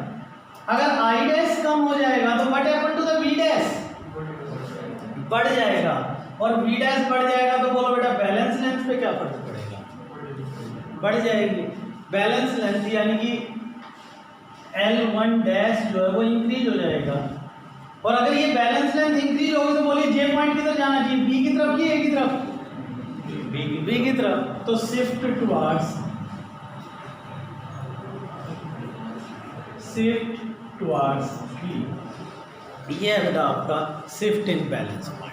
Speaker 1: अगर आई डैश कम हो जाएगा तो what happen to the V dash? बढ़ जाएगा। और वी डैश बढ़ जाएगा तो बोलो बेटा बैलेंस लेंथ पे क्या फर्क पड़ेगा? बढ़ जाएगी। बैलेंस लेंथ यानी कि L1 डैश जो है वो इंक्रीज हो जाएगा। और अगर ये बैलेंस लेंथ इंक्रीज होगी तो बोलिए जे पॉइंट किधर जाना चाहिए? बी की तरफ की ए की तरफ? बी की तरफ। तो शिफ्ट टुवर्ड्स बी। ये है बेटा आपका शिफ्ट इन बैलेंस पॉइंट।